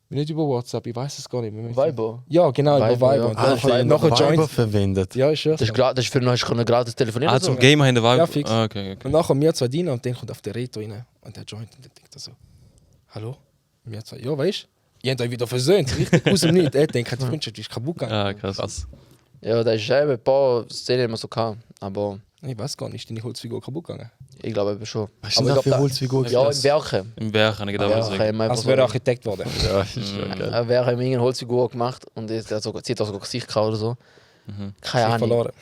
nicht über WhatsApp, ich weiß es gar nicht. Viber. Ja, genau, über Viber, Viber. ja. Und Alter, nachher Viber joint. verwendet. Ja, ist schön. Das ist für noch gratis telefonieren. Ah, oder so? zum Game haben wir Ja, Vibe. fix. Ah, okay, okay. Und nachher wir zwei dienen und dann kommt auf der Reto rein. und der Joint, und dann denkt er so, hallo? Und wir zwei, ja, weißt du? Ihr habt euch wieder versöhnt, richtig aus dem Nichts. Er denkt, die Freundschaft ist kaputt gegangen. Ah, krass. Ja, da ist eben ein paar Szenen immer so gehabt. Aber Ich weiß gar nicht, ist deine Holzfigur kaputt gegangen? ich glaube eben schon. Was ist Aber denn ich da glaub, für Holzfigur? Ja, im Werken. Im Werk habe ich gedacht, was sagen. Werken Als wäre er Architekt geworden. Ja, ist schon geil. Er wäre ihm irgendeine Holzfigur gemacht und sie hat sogar Gesicht gehabt oder so. Keine Ich Ahnung. verloren.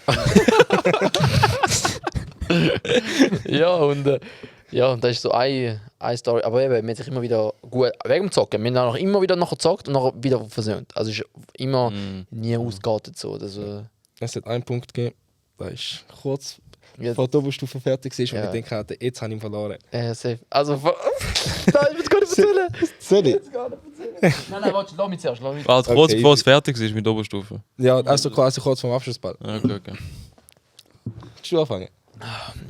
Ja, und das ist so eine Story. Aber eben, wir haben sich immer wieder gut wegen dem Zocken. Wir haben auch immer wieder nachher gezockt und nachher wieder versöhnt. Also es ist immer nie ausgeartet so. Also, Es hat einen Punkt gegeben, da ist kurz ja, vor der Oberstufe fertig war und Ja. ich denke, jetzt habe ich ihn verloren. safe. Also, nein, ich will es gar nicht erzählen. Soll ich? Nein, warte, lass mich zuerst. Warte, kurz bevor es fertig ist mit der Oberstufe. Ja, also quasi kurz vorm Abschlussball. Okay. Willst du anfangen?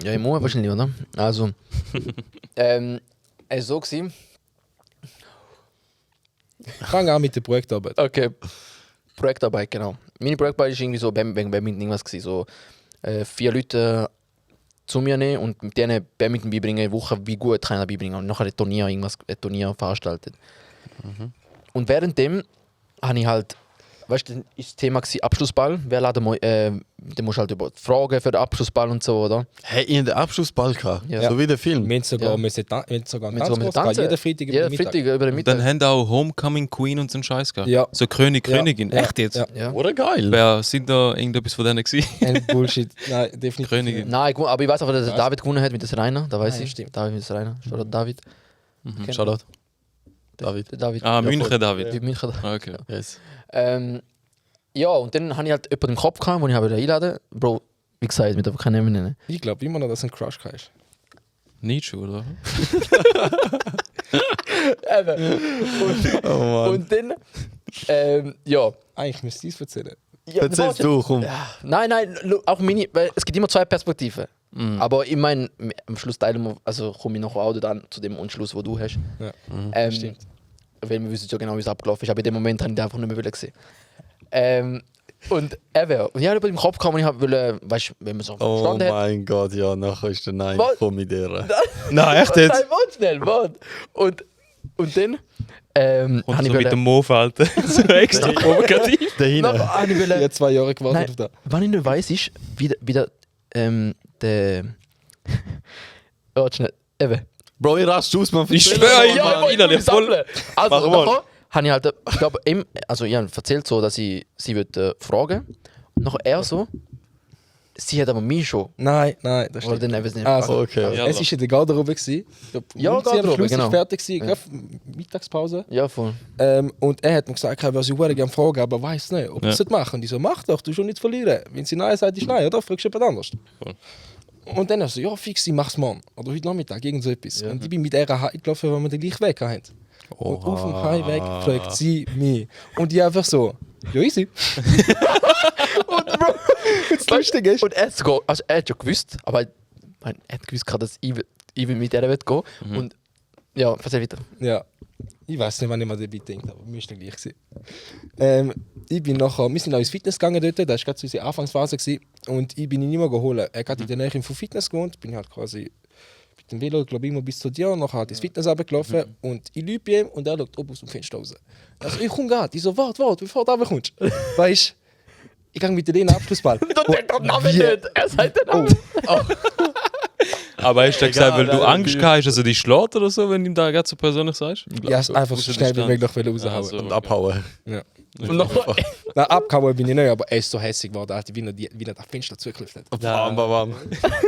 Ja, ich muss wahrscheinlich, oder? Also, es war so gewesen. Fang an mit der Projektarbeit. Okay. Projektarbeit, genau. Meine Projektarbeit war irgendwie so wegen Badminton irgendwas gewesen. So 4 Leute zu mir nehmen und mit denen Badminton beibringen, eine Woche, wie gut kann ich das beibringen. Und nachher ein Turnier veranstaltet. Und währenddem habe ich halt, weißt du, dann ist das Thema gewesen, Abschlussball. Wer laden dann musst du halt über Fragen für den Abschlussball und so, oder? Hey, ihr habt den Abschlussball gehabt? Ja. So wie der Film? Wir haben sogar, Ja. wir sogar einen Wir Tanzkurs tanzen. gehabt, jeden Freitag über Ja, den Mittag. Freitag über den Und Mittag. dann haben auch Homecoming Queen und so einen Scheiß gehabt. Ja. So König, Ja. Königin. Ja. Echt jetzt? Ja. Ja. Oder geil? Wer sind da irgendetwas von denen gewesen? Ein Bullshit. Nein, definitiv. Königin. nicht. Nein, aber ich weiß auch, dass der Was? David gewonnen hat mit der Rainer. Da weiß Ah, ja, ich. stimmt. David mit der Rainer. Shoutout David. Shoutout. David. Der David. Ah, Ja, München, voll. David. Die München. Ah, okay. Yes. Ja, und dann hatte ich halt jemanden im Kopf, gehabt, den ich einladen wollte. Bro, wie gesagt, mit einfach keinen Namen nennen. Ich glaube immer noch, dass ein Crush hast. Nietzsche, oder? Oh Mann. Und dann, ja. Eigentlich müsste ich es erzählen. Ja, Erzähl's du, komm. Nein, auch meine, weil es gibt immer zwei Perspektiven. Aber ich meine, am Schluss teilen wir, also komme ich nachher auch dann zu dem Entschluss, den du hast. Ja. Stimmt. Weil wir wissen ja genau, wie es abgelaufen ist, aber in dem Moment habe ich den einfach nicht mehr gesehen. Und eben, und ich habe über den Kopf gekommen und ich wollte, weißt du, wenn man so Oh verstanden hat. mein Gott, ja, nachher ist der Nein Was? gekommen mit der. Nein, echt jetzt? Nein, warte schnell, warte. Und dann Und habe so ich mit dem wollen, Move-Alten. So extra provokativ. Dahinter. habe ich Ich wollen, habe 2 Jahre gewartet nein, auf das. was ich nicht weiss, ist, wie der, warte schnell, eben. Bro, ich raste aus, man. Ich schwöre, Mann. ja, ich innerlich muss voll. sammeln. Also, Mach mal. nachher habe ich halt, ich glaube, also ich habe erzählt so, dass ich sie würde fragen. Und nachher er so, sie hat aber mich schon. Nein, das Oder stimmt. dann eben nicht. Also, Okay. Ja, es war in der Garderobe. gewesen. Ich glaub, Ja, um 10 Uhr Garderobe, Schluss genau. ist fertig gewesen, gerade Mittagspause. Ja, voll. Und er hat mir gesagt, er würde sie gerne fragen, aber weiß nicht, ob er es machen. Und ich so, mach doch, du schon nichts verlieren. Wenn sie nein sagt, ist nein, oder? Fragst du jemand anders. Voll. Und dann er so, ja, fix, ich mach's morgen. Oder heute Nachmittag, irgend so etwas. Und ich bin mit ihr gelaufen, weil wir den gleichen Weg hatten. Und auf dem Highweg fragt sie mich. Und ich einfach so, ja, easy. Und Bro, das Lustige ist, Und er hat sogar, also er hat schon gewusst, aber ich meine, er hat gewusst, dass ich mit der gehen will. Und ja, erzähl weiter. ja, ich weiß nicht, wann ich mal dabei denke, aber mir ist dann gleich gewesen. Wir sind auch ins Fitness gegangen dort, das war gerade so unsere Anfangsphase gewesen, und ich bin ihn nicht mehr geholt. Er hat in der Nähe vom Fitness gewohnt, bin halt quasi mit dem Velo, glaube ich, immer bis zu dir, und nachher halt ins Fitness runtergelaufen und ich lübe ihm und er schaut oben aus dem Fenster raus. Also ich komme gerade, ich so, warte, bevor du runterkommst. Weißt du, ich gehe mit dir in den Abschlussball. Du sagst den Namen wie- nicht! Er sagt den Namen! Aber hast du gesagt, weil du nein, Angst natürlich. gehabt hast, dass er dich schlägt oder so, wenn du ihm da gerade so persönlich sagst? Ja, es einfach so schnell wie möglich raushauen. Ah, so. Und abhauen. Ja. Und nachher, Nein, abgehauen bin ich nicht, aber er ist so hässlich geworden, Alter, wie er das Fenster zugeklopft hat. Bam, bam, bam.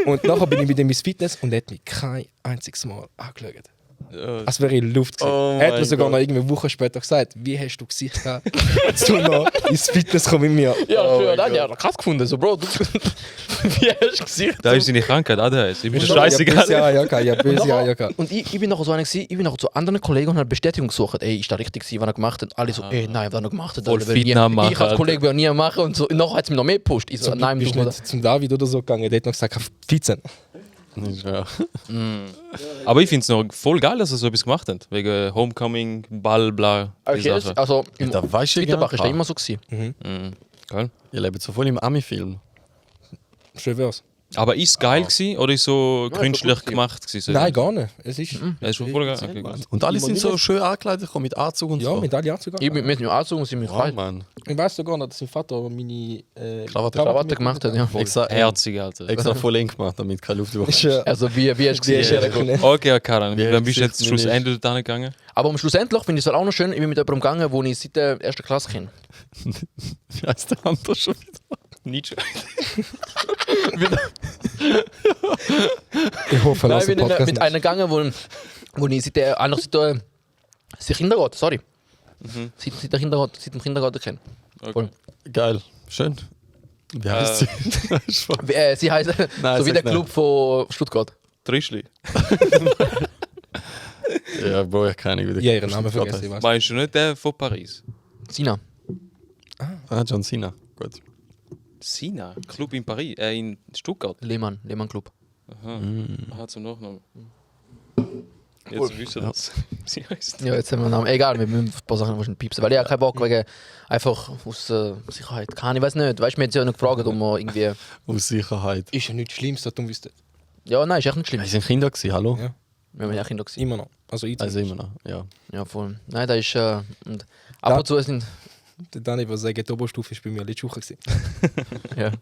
Und nachher bin ich mit ihm ins Fitness und er hat mich kein einziges Mal angeschaut. Ja. Als wäre ich in der Luft gewesen. Oh Er hat mir mein sogar Gott. noch irgendwie eine Woche später gesagt, wie hast du Gesicht gehabt, zu noch ins Fitness kommen mit mir. ja, Oh schön, mein dann, ja, krass gefunden. So, Bro, du, wie hast du gesehen? Da ist seine Krankheit, ADHS. Ich bin Ich habe böse scheißegal. Eier gehabt, ich habe böse Eier gehabt. Und ich bin nachher so einer gewesen, ich bin nachher zu anderen Kollegen und habe Bestätigung gesucht. Ey, ist da richtig gewesen, was er gemacht hat? Alle so, ey, nein, was er noch gemacht hat. Voll das will ich nie- Fitness machen, Ich als Kollege will nie machen und so. Und nachher hat es mir noch mehr gepusht. Ich so, Zum nein, Glück bist du du nicht zum David oder so gegangen, der hat noch gesagt, 14. Ja. Aber ich finde es noch voll geil, dass er so etwas gemacht hat. Wegen Homecoming, Ball, bla. die Okay, das, Sachen. also, im Da weißt du Bitterbach ist genau. das immer so gewesen. Geil. Ihr lebt so voll im Ami-Film. Schön wär's. Aber ist es geil Ah. gewesen, oder ist so Ja, künstlich ist doch gut gemacht gewesen? Nein, gar nicht. Es ist. Ja, ist schon voll geil. Okay, gut. Und alle Immer sind so wieder- schön angekleidet gekommen mit Anzug und Ja, so. mit alle Anzug. Ich bin mit dem Anzug und sie mit Wow, Kleid. Mann. Ich weiß sogar noch, dass sein Vater meine Krawatte gemacht hat, ja. Extra, Herzig, Alter. extra voll eng gemacht, damit keine Luft Ist, durch. Also wie hast du Die ist gesehen? ja Okay, Karan, Wie dann bist du hat jetzt sich schlussendlich da gegangen. Aber schlussendlich finde ich es auch noch schön, ich bin mit jemandem gegangen, wo ich seit der 1. Klasse kenne. Wie heißt der Hunter schon wieder? Nicht Ich hoffe, Nein, lass ich den bin Podcast mit einem gegangen, wo ich seit der Kindergarten, sorry. Seit dem Kindergarten kenne. Okay. Geil, schön. Wie heißt sie? Spaß. Sie heißt Nein, so wie sag der nicht. Club von Stuttgart. Trischli. Ja, Bro, ich keine Ahnung, wie der Ja, ihren Namen vergessen. Ich weiß. Meinst du nicht der von Paris? Sina. Ah, John Cena. Gut. Sina, Club in Paris, in Stuttgart. Lehmann Club. Aha, Aha zum Nachnamen. Jetzt wissen wir das. Sie heißt. Ja, jetzt haben wir einen Namen. Egal, wir müssen ein paar Sachen wahrscheinlich piepsen. Weil ich habe keinen Bock, wegen einfach aus Sicherheit. Kann ich weiß nicht. Weißt du, wir haben ja noch gefragt, ob wir irgendwie. Aus Sicherheit. Ist ja nichts Schlimmes, dass du wüsstest. Ja, nein, ist echt nicht schlimm. Wir sind Kinder gewesen, hallo? Ja. Wir haben ja Kinder gesehen. Immer noch. Also ich Also immer noch, ja. Ja, voll. Nein, da ist. Und ab und zu sind. Der Dani würde sagen, die Oberstufe war bei mir letzte Woche. Ja.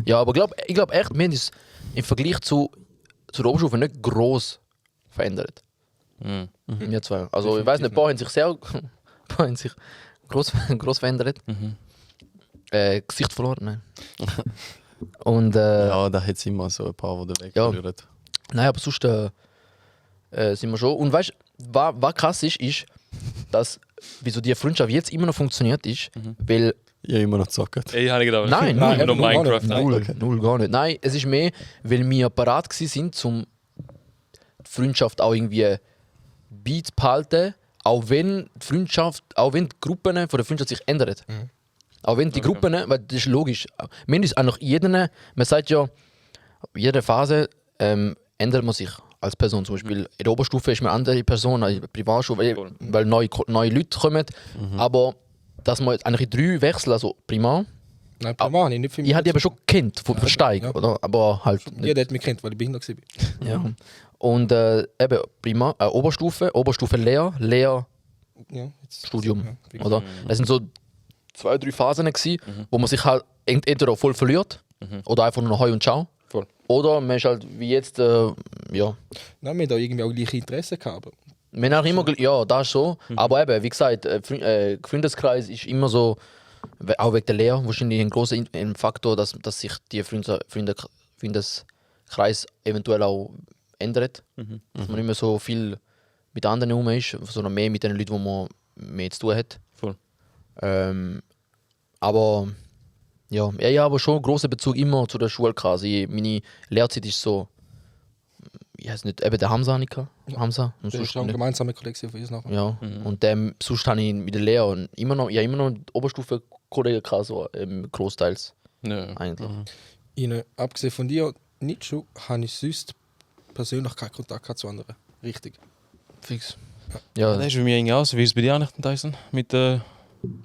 Ja, aber ich glaube echt, wir haben uns im Vergleich zur Oberstufe nicht gross verändert. Mhm. Wir zwei. Also ich weiß nicht, ein paar haben sich sehr paar haben sich gross verändert. Gesicht verloren, nein. Und Ja, da hat es immer so ein paar, die weg Ja. verlieren. nein, aber sonst sind wir schon. Und weißt du, was krass ist, dass wieso die Freundschaft jetzt immer noch funktioniert ist, weil Ich habe immer noch gezockt. Ey, habe ich gedacht. Nein, nur nein, noch gar nicht. Minecraft. Nein. null, null gar nicht. Nein, es ist mehr, weil wir parat waren, um die Freundschaft auch irgendwie beizubehalten, auch wenn die Gruppen von der Freundschaft sich ändern. Auch wenn die Gruppen, weil das ist logisch. Wir haben uns eigentlich man sagt ja, in jeder Phase ändert man sich als Person. Zum Beispiel in der Oberstufe ist man eine andere Person als in der Primarschule, weil neue Leute kommen. Aber dass man jetzt eigentlich in 3 wechseln, also Primar, Nein, Primar habe ich nicht für mich. ich hatte die aber schon gekannt von der Steig, ja. oder? Aber halt nicht. Jeder hat mich kennt, weil ich behindert war. Ja. Und eben Primar, Oberstufe Lehre, Ja, jetzt, Studium, Ja, wie oder? Das sind so 2, 3 Phasen gewesen, wo man sich halt entweder voll verliert oder einfach nur noch Heu und Schau. Voll. Oder man ist halt wie jetzt, ja. Nein, wir haben da irgendwie auch gleiche Interessen gehabt. Aber Wir haben auch immer, ja, das so. Aber eben, wie gesagt, Freundeskreis ist immer so, auch wegen der Lehre, wahrscheinlich ein großer Faktor, dass sich die Freundeskreis eventuell auch ändert. Dass man nicht mehr so viel mit anderen herum ist, sondern mehr mit den Leuten, wo man mehr zu tun hat. Voll. Aber ja, ich habe schon einen grossen Bezug immer zu der Schule gehabt. Also meine Lehrzeit ist so, ich weiß nicht, eben der Hamza habe ich gehabt. Hamza. Und das sonst ist auch eine nicht. gemeinsame Kollektion von uns nachher. Ja, und sonst habe ich mit der Lehre und immer noch Oberstufe-Kollegen gehabt, so großteils Ja. eigentlich. Ihnen, abgesehen von dir, nicht schon, habe ich sonst persönlich keinen Kontakt gehabt zu anderen. Richtig. Fix. Ja, Das ist bei mir irgendwie aus. Wie ist es bei dir eigentlich, Tyson? Mit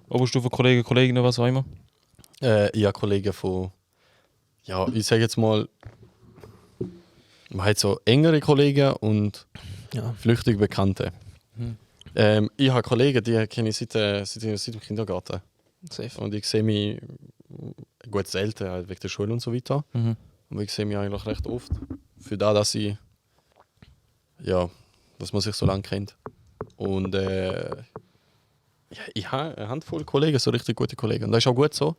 Oberstufen-Kollegen, Kolleginnen, was auch immer? Ich habe Kollegen von, ja, ich sage jetzt mal, man hat so engere Kollegen und ja. flüchtig Bekannte. Ich habe Kollegen, die kenne ich seit dem Kindergarten. Safe. Und ich sehe mich, gut selten, halt wegen der Schule und so weiter. Aber ich sehe mich eigentlich recht oft. Für das, dass ich, ja, dass man sich so lange kennt. Und ja, ich habe eine Handvoll Kollegen, so richtig gute Kollegen. Und das ist auch gut so.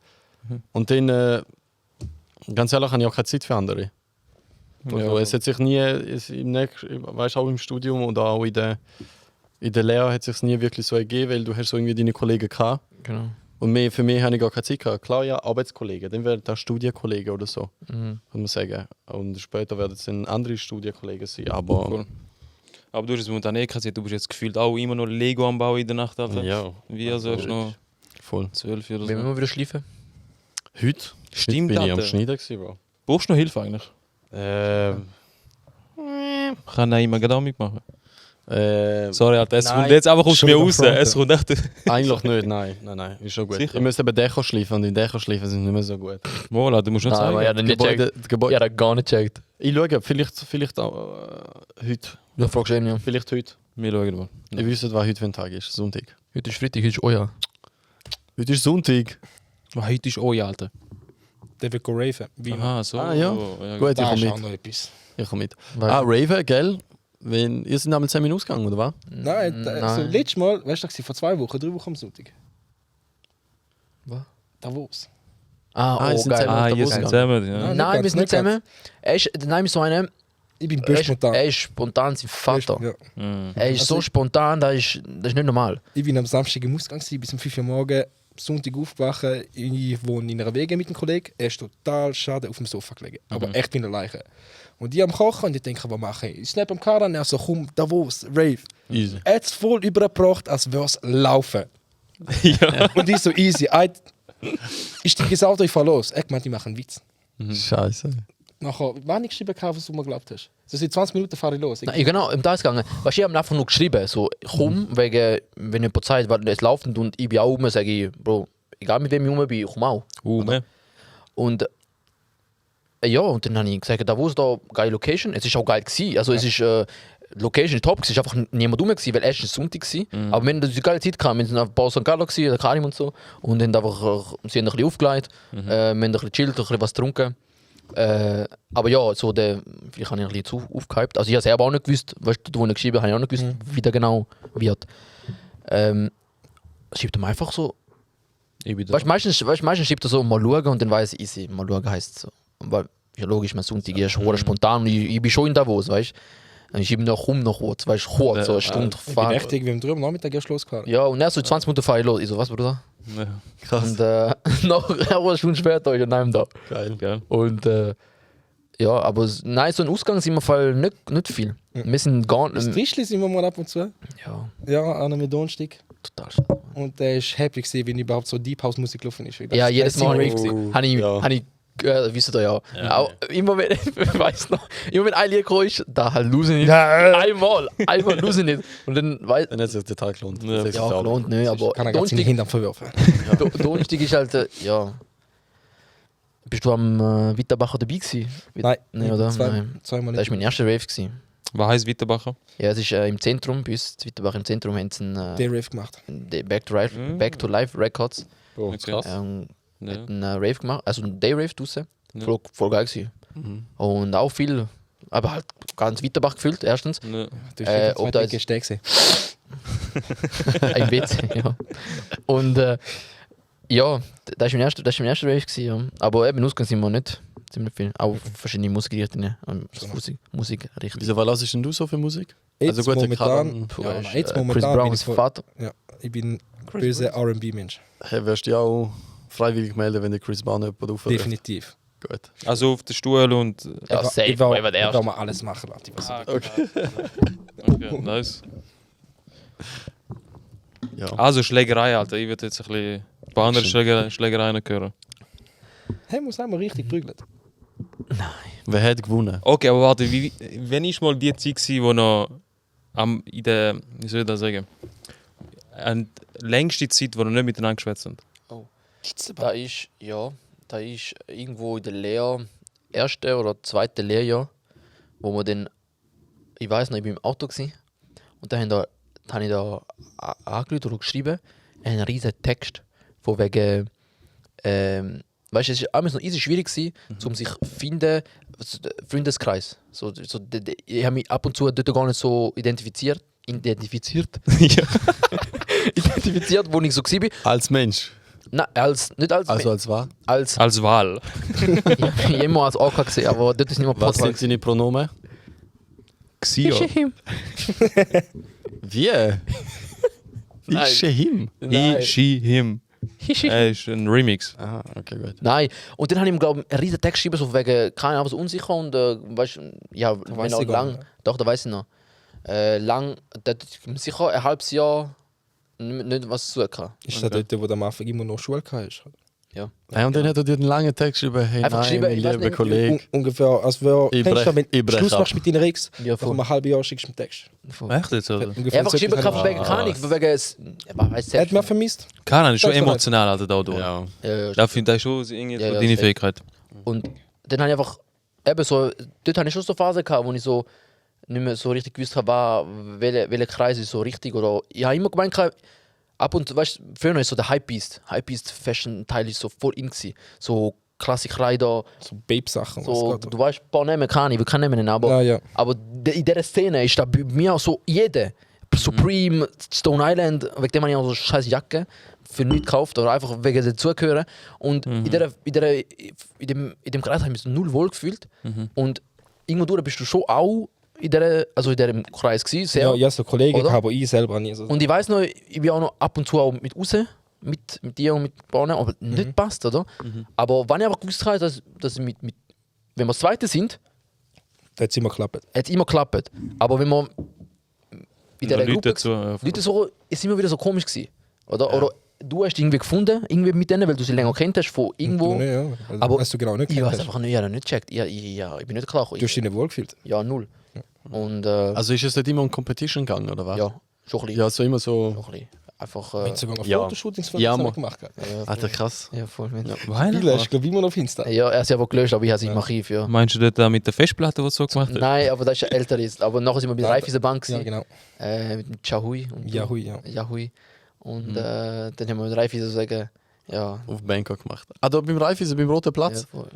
Und dann, ganz ehrlich, habe ich auch keine Zeit für andere. Also, es hat sich nie, weißt, auch im Studium oder auch in der Lehre hat es sich nie wirklich so ergeben, weil du hast so irgendwie deine Kollegen gehabt. Genau. Und für mich habe ich gar keine Zeit gehabt. Klar, ja, Arbeitskollegen, dann wäre das Studienkollege oder so, kann man sagen. Und später werden es dann andere Studienkollegen sein. Aber Cool. Aber du hast es momentan eh keine Zeit. Du bist jetzt gefühlt auch immer noch Lego am Bau in der Nacht, Alter. ja, Wie, also hast du noch voll. 12 oder Wenn so? wir wieder schleifen? Heute? Stimmt, Heute bin ich am Alter. Schneiden gewesen, Bro. Brauchst du noch Hilfe eigentlich? Ähm, Kann auch immer gerade auch mitmachen. Sorry, Alter, es Nein, kommt jetzt einfach aus schon mir wieder raus. fronten. Es kommt echt... Eigentlich nicht, nein, ist schon gut. Sicher? Ihr müsst eben Deko schleifen und die Deko schleifen sind nicht mehr so gut. Mola, du musst nicht Nein, sagen. aber ja, dann nicht Gebäude, checkt. die Gebäude, Ja, gar nicht checkt. Ich schaue, vielleicht auch heute. Ja, fragst du ihn, ja. Vielleicht heute. Wir schauen mal. Ihr wisst, was heute für ein Tag ist. Sonntag. Heute ist Freitag, heute ist ja. Heute ist Sonntag. Heute ist Oja, Alter. Der wird raven. Wie Aha, so. Ah, ja. ja. Gut, ich da komme ist auch mit. noch etwas. Ich komme mit. Weißt Ah, du? Raven, gell? Ihr seid einmal 10 Minuten ausgegangen, oder was? Nein, so letztes Mal, weißt du, vor 2 Wochen, 3 Wochen am Sonntag. Was? Davos. Ah, ihr oh, seid geil. zusammen. Ah, Davos ihr seid gegangen. zusammen, ja. Nein, Nein, wir sind nicht nicht zusammen. Nein, wir sind so einer. Ich bin best spontan. Er ist spontan sein Vater. Ja. Mhm. Er ist Also so spontan, das ist nicht normal. Ich bin am Samstag im Ausgang, bis um 5 Uhr morgens, Sonntag aufgewacht. Ich wohne in einer Wege mit einem Kollegen. Er ist total schade auf dem Sofa gelegen. Aber echt wie eine Leiche. Und ich am Kochen und ich denke, was mache ich? Ich snap am Karan, er so, komm, Davos, Rave. Easy. Er hat es voll übergebracht, als würde es laufen. Ja. Und ich so easy. Ich steige ins Auto, ich fahre los. Er meint, ich mache einen Witz. Scheiße. Nachher, wann ich geschrieben habe, was du mir geglaubt hast. So seit 20 Minuten fahre ich los. Nein, genau, im Tag gegangen. Weißt du, ich habe einfach nur geschrieben, so, komm, wegen, wenn jemand Zeit weil es läuft und ich bin auch rum, sage ich, Bro, egal mit wem ich rum bin, ich komme auch. Ne? Und ja, und dann habe ich gesagt, da wo es da geile Location, es ist auch geil gewesen. Also es ist Location ist top, es ist einfach niemand rum gewesen, weil erstens Sonntag war. Aber wir haben eine geile Zeit gehabt, wir sind auf Bau St. Carlo gewesen, der Karim und so, und haben einfach, sie haben ein bisschen aufgelegt, wir haben ein bisschen chillt, ein bisschen was getrunken. Aber ja, so vielleicht habe ich ein bisschen zu aufgehypt. Also ich habe selber auch nicht gewusst, weißt du, wo ich geschrieben habe, ich auch nicht gewusst, wie der genau wird. Schreibt er mir einfach so. Ich bin da. Weißt, meistens schreibt er so, mal schauen und dann weiß ich, easy, mal schauen heisst so. Weil, ja logisch, mein Sonntag ist spontan und ich bin schon in Davos, weißt du. Ich bin noch kurz, weißt du, kurz, so eine Stunde Ich bin fahren. echt irgendwie am 3 Uhr am Nachmittag erst losgefahren. Ja, und erst so 20 Minuten fahre ich los. Ich so, was, Bruder? Ja. Krass. Und noch eine Stunde später ist er neben da. Geil. Geil. Und ja, aber nein, so ein Ausgang sind wir Fall nicht viel. Wir sind gar Das nicht. Tischli sind wir mal ab und zu. Ja, Ja, an einem Donnerstag. total schade. Und der ist happy gewesen, wenn überhaupt so Deep House Musik gelaufen ist. Ja, jedes Mal Rave gewesen. habe ich, Ja. hab ich wisst ihr ja. Auch, immer wenn, ich weiß noch, immer wenn ein Lied gekommen ist, da halt lose ich nicht. Einmal lose ich nicht. Und dann weiß Dann hat es sich total gelohnt. Ja. Das ist ja, sauber. gelohnt, ne, aber Kann er ganz seine Donnerstag, Hintern verwerfen. Donnerstag ist halt, ja. Bist du am Witterbacher dabei gewesen? Nein, Nein, oder? Zweimal Das war nicht. mein erster Rave gewesen. Was heisst Witterbacher? Ja, es ist im Zentrum, bei uns, in Witterbach im Zentrum, haben sie Der Rave gemacht. Back to Life Records Oh, Okay. krass. einen Ja. Rave gemacht, also einen Day Rave draussen. Ja. Voll geil gewesen. Und auch viel, aber halt ganz Witterbach gefüllt, erstens. Ne. Du hast ob da zwei jetzt- dicke gesehen. Ein Witz, ja. Und ja, das war mein erster Rave gewesen, ja. Aber eben ausgegangen sind wir nicht ziemlich viel. Auch verschiedene Musikrichtungen, Musikrichtungen. Wieso, was hörst denn du so für Musik? Jetzt Also gut, der momentan, Karan- ja, jetzt Chris momentan bin ich Browns voll, Vater. ja, ich bin böser R&B-Mensch. Hey, wirst du ja auch freiwillig melden, wenn der Chris Brown jemand aufhört? Definitiv. Gut. Also auf den Stuhl und. Ja, safe, ich will aber der erste. mal alles machen lassen. Was ich will. Okay, nice. Ja. Also Schlägerei, Alter. Ich würde jetzt ein bisschen ein paar andere Schlägereien hören. Hey, muss einmal richtig prügeln. Wer hat gewonnen? Okay, aber warte, wenn ist mal die Zeit gewesen, wo noch in der, wie soll ich das sagen, an längste Zeit, wo wir nicht miteinander geschwätzt haben? Da ist irgendwo in der ersten oder zweiten Lehrjahr, wo wir dann, ich weiß noch, ich bin im Auto gewesen, und dann habe ich da angerufen oder geschrieben, einen riesen Text, von wegen, weißt du, es war noch easy schwierig gewesen, um sich zu finden, also der Freundeskreis. Ich habe mich ab und zu dort gar nicht so identifiziert, Ja. wo ich so war. Als Mensch. Nein, nicht als Also als was? als Als Wahl. ich habe immer als AK gesehen, aber dort ist nicht mehr Was Portugal. sind deine Pronomen? Xia. Wie? Nein. Ich him. He, she, him. Ist ein Remix. Aha, okay, gut. Nein, und dann habe ich ihm, glaube ich, einen riesen Text geschrieben, so wegen, keine Ahnung, so unsicher und, weißt du, ja, wenn weiss auch ich gar lang, nicht. doch, da weiß ich noch. Lang, sicher ein halbes Jahr nicht was zu tun. Ist das dort, wo der am Anfang immer noch Schule hatte? Ja. Ja, und dann hat er dir einen langen Text geschrieben, hey Einfach nein, geschrieben, mein ich weiß lieber nicht, Kollege. Ungefähr, als wäre, Ich kennst du, wenn ich du brech Schluss ab. machst mit deiner Ex, Ja, nach voll. einem halben Jahr schickst du mir einen Text. Voll. Echt jetzt, oder? Ungefähr Einfach so geschrieben, etwas kann habe wegen keine Ahnung, wegen es. Ja, weißt ich. Hat mir selbst. vermisst. Karan ist schon Sag's doch emotional, Alter, da durch. Ja. Ja, Da finde ich schon irgendwie Ja, so ja, deine safe. Fähigkeit. Und dann habe ich einfach, eben so, dort habe ich schon so eine Phase gehabt, wo ich so nicht mehr so richtig gewusst habe, welcher Kreis ist so richtig. Oder ich habe immer gemeint, ab und zu, weißt du, früher ist so der Hypebeast-Fashion-Teil ist so voll in gewesen. So Klassikkleider, So Babe-Sachen. so, was geht. du weißt, ein paar Namen kann ich, wir können nennen, aber, Ja, ja. aber in dieser Szene ist da bei mir auch so jeder. Supreme, Stone Island, wegen dem habe ich auch so scheiß Jacke für nichts gekauft oder einfach wegen der Zugehören. Und in dem Kreis habe ich mich so null wohl gefühlt. Und irgendwo durch bist du schon auch in diesem Kreis gewesen, sehr. Ja, ich habe so Kollegen Oder? gehabt, aber ich selber nie. So. Und ich weiß noch, ich bin auch noch ab und zu auch mit raus, mit dir und mit Bahnen, aber nicht passt, oder? Aber wenn ich aber gewusst habe, dass wenn wir das Zweite sind, da hat es immer geklappt. hat es immer geklappt. Aber wenn wir in dieser Leute Gruppe dazu, ja, Leute so, ist immer wieder so komisch gewesen, oder? Oder du hast irgendwie gefunden, irgendwie mit denen, weil du sie länger kennt hast, von irgendwo. Ja, ja. Also, Aber hast du genau nicht Ich gekannt weiß hast. einfach nicht, ich habe nicht gecheckt. Ich bin nicht klar. Du hast dich nicht wohl gefühlt. Ja, null. Und Also ist es nicht immer um Competition gegangen, oder was? ja, schon ein bisschen. Ja, so immer so. Schon ein bisschen. Einfach. Wir haben sogar noch ja. Fotoshootings von Ja, uns Mann. gemacht. ja, Alter, krass. ja, voll. Ja. Viele hast du, glaube ich, immer noch auf Insta. Ja, er hat es einfach gelöscht, aber ich habe es im Archiv, ja. Meinst du dort mit der Festplatte, die du so gemacht hast? Nein, aber das ist ja älter jetzt. Aber nachher sind wir bei der Raiffeisenbank Ja, gewesen, genau. mit Chahui und Yahui, ja. Yahui. Und dann haben wir mit Raiffeisen sagen, ja. Auf Bangkok gemacht. Ah, da beim Reif ist beim Roten Ja, Platz. voll.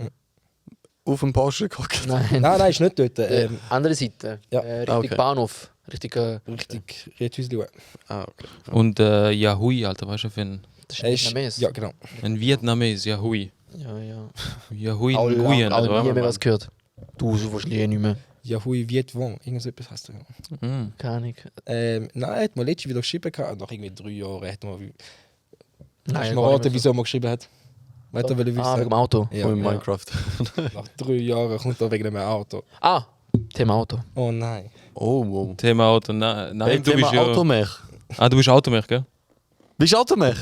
Auf dem Porsche geguckt. Nein, Nein, ist nicht dort. andere Seite. Ja. Richtig Okay. Bahnhof. Richtig. Richtig Rethäusli. Ah, okay. Und Yahui, Alter, weißt du, für Das ist Er ist, Vietnames. ja, genau. ein Vietnames, Yahui. Ja, ja. Yahui Auch Nguyen, nie oder mehr was? was gehört. Du so wahrscheinlich eh nicht mehr. Yahui Viet Vong. Irgend so etwas heißt er. Ja. Keine Ahnung. Nein, hat man letztens wieder geschrieben gehabt. Nach irgendwie 3 Jahren hat man. Nein, Hast du gar noch nicht raten, mehr wieso man geschrieben hat? Weißt du, welche Ah, wegen dem Auto. Ja, Und in ja. Minecraft. Nach 3 Jahren kommt er wegen einem Auto. Ah, Thema Auto. Oh nein. Oh, wow. Thema Auto, nein, Hey, du Thema bist ja... Automech. Ah, du bist Automech, gell? Bist du Automech?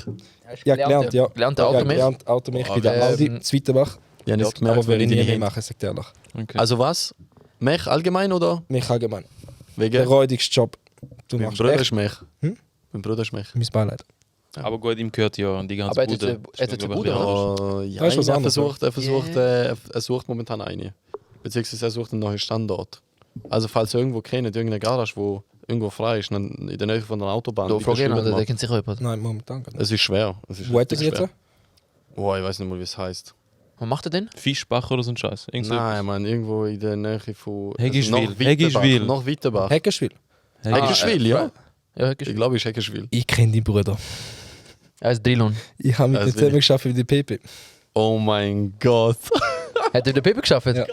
Ja, gelernt, ja. Gelernter Ja, Automech. gelernt Automech bei Oh, der Aldi, ähm, Zweitenbach. Ja, nicht Aber gemerkt, will weil ich ich nie deine mehr Hände. machen, sagt er ehrlich. Okay. Also was? Mech allgemein oder? Mich allgemein. Der Wegen? räudigste Job. Du Mein machst Bruder echt ist Mech. Hm? Mein Bruder ist Mech. mein Beileid. Aber gut, ihm gehört ja die ganze Aber Bude. hat jetzt eine Bude, Ja, oder? Ja, Das ist was er anderes, versucht, er sucht momentan eine. Beziehungsweise er sucht einen neuen Standort. Also falls ihr irgendwo kennt, irgendeine Garage, wo irgendwo frei ist, dann in der Nähe von der Autobahn. Du, bitte frag ihn, schreibt oder mal. der kennt sich auch jemand. Nein, momentan gar nicht. Es ist schwer. Es ist Wo hat er richtig jetzt? schwer. Oh, ich weiß nicht mal, wie es heißt. Was macht er denn? Fischbach oder so ein Scheiß. Irgend so Nein, man, irgendwo in der Nähe von. Heggischwil. nach Wittenbach. Heggischwil. Nach Wittenbach. Heckenschwil. Heggischwil, ja. Ja, Ich glaube, es ist Heggischwil. Ich kenne deinen Bruder. er ist Drillon. Ich habe mit Also dem zusammen geschafft wie die Pepe. Oh mein Gott. Hat er den Pepe geschafft? Ja.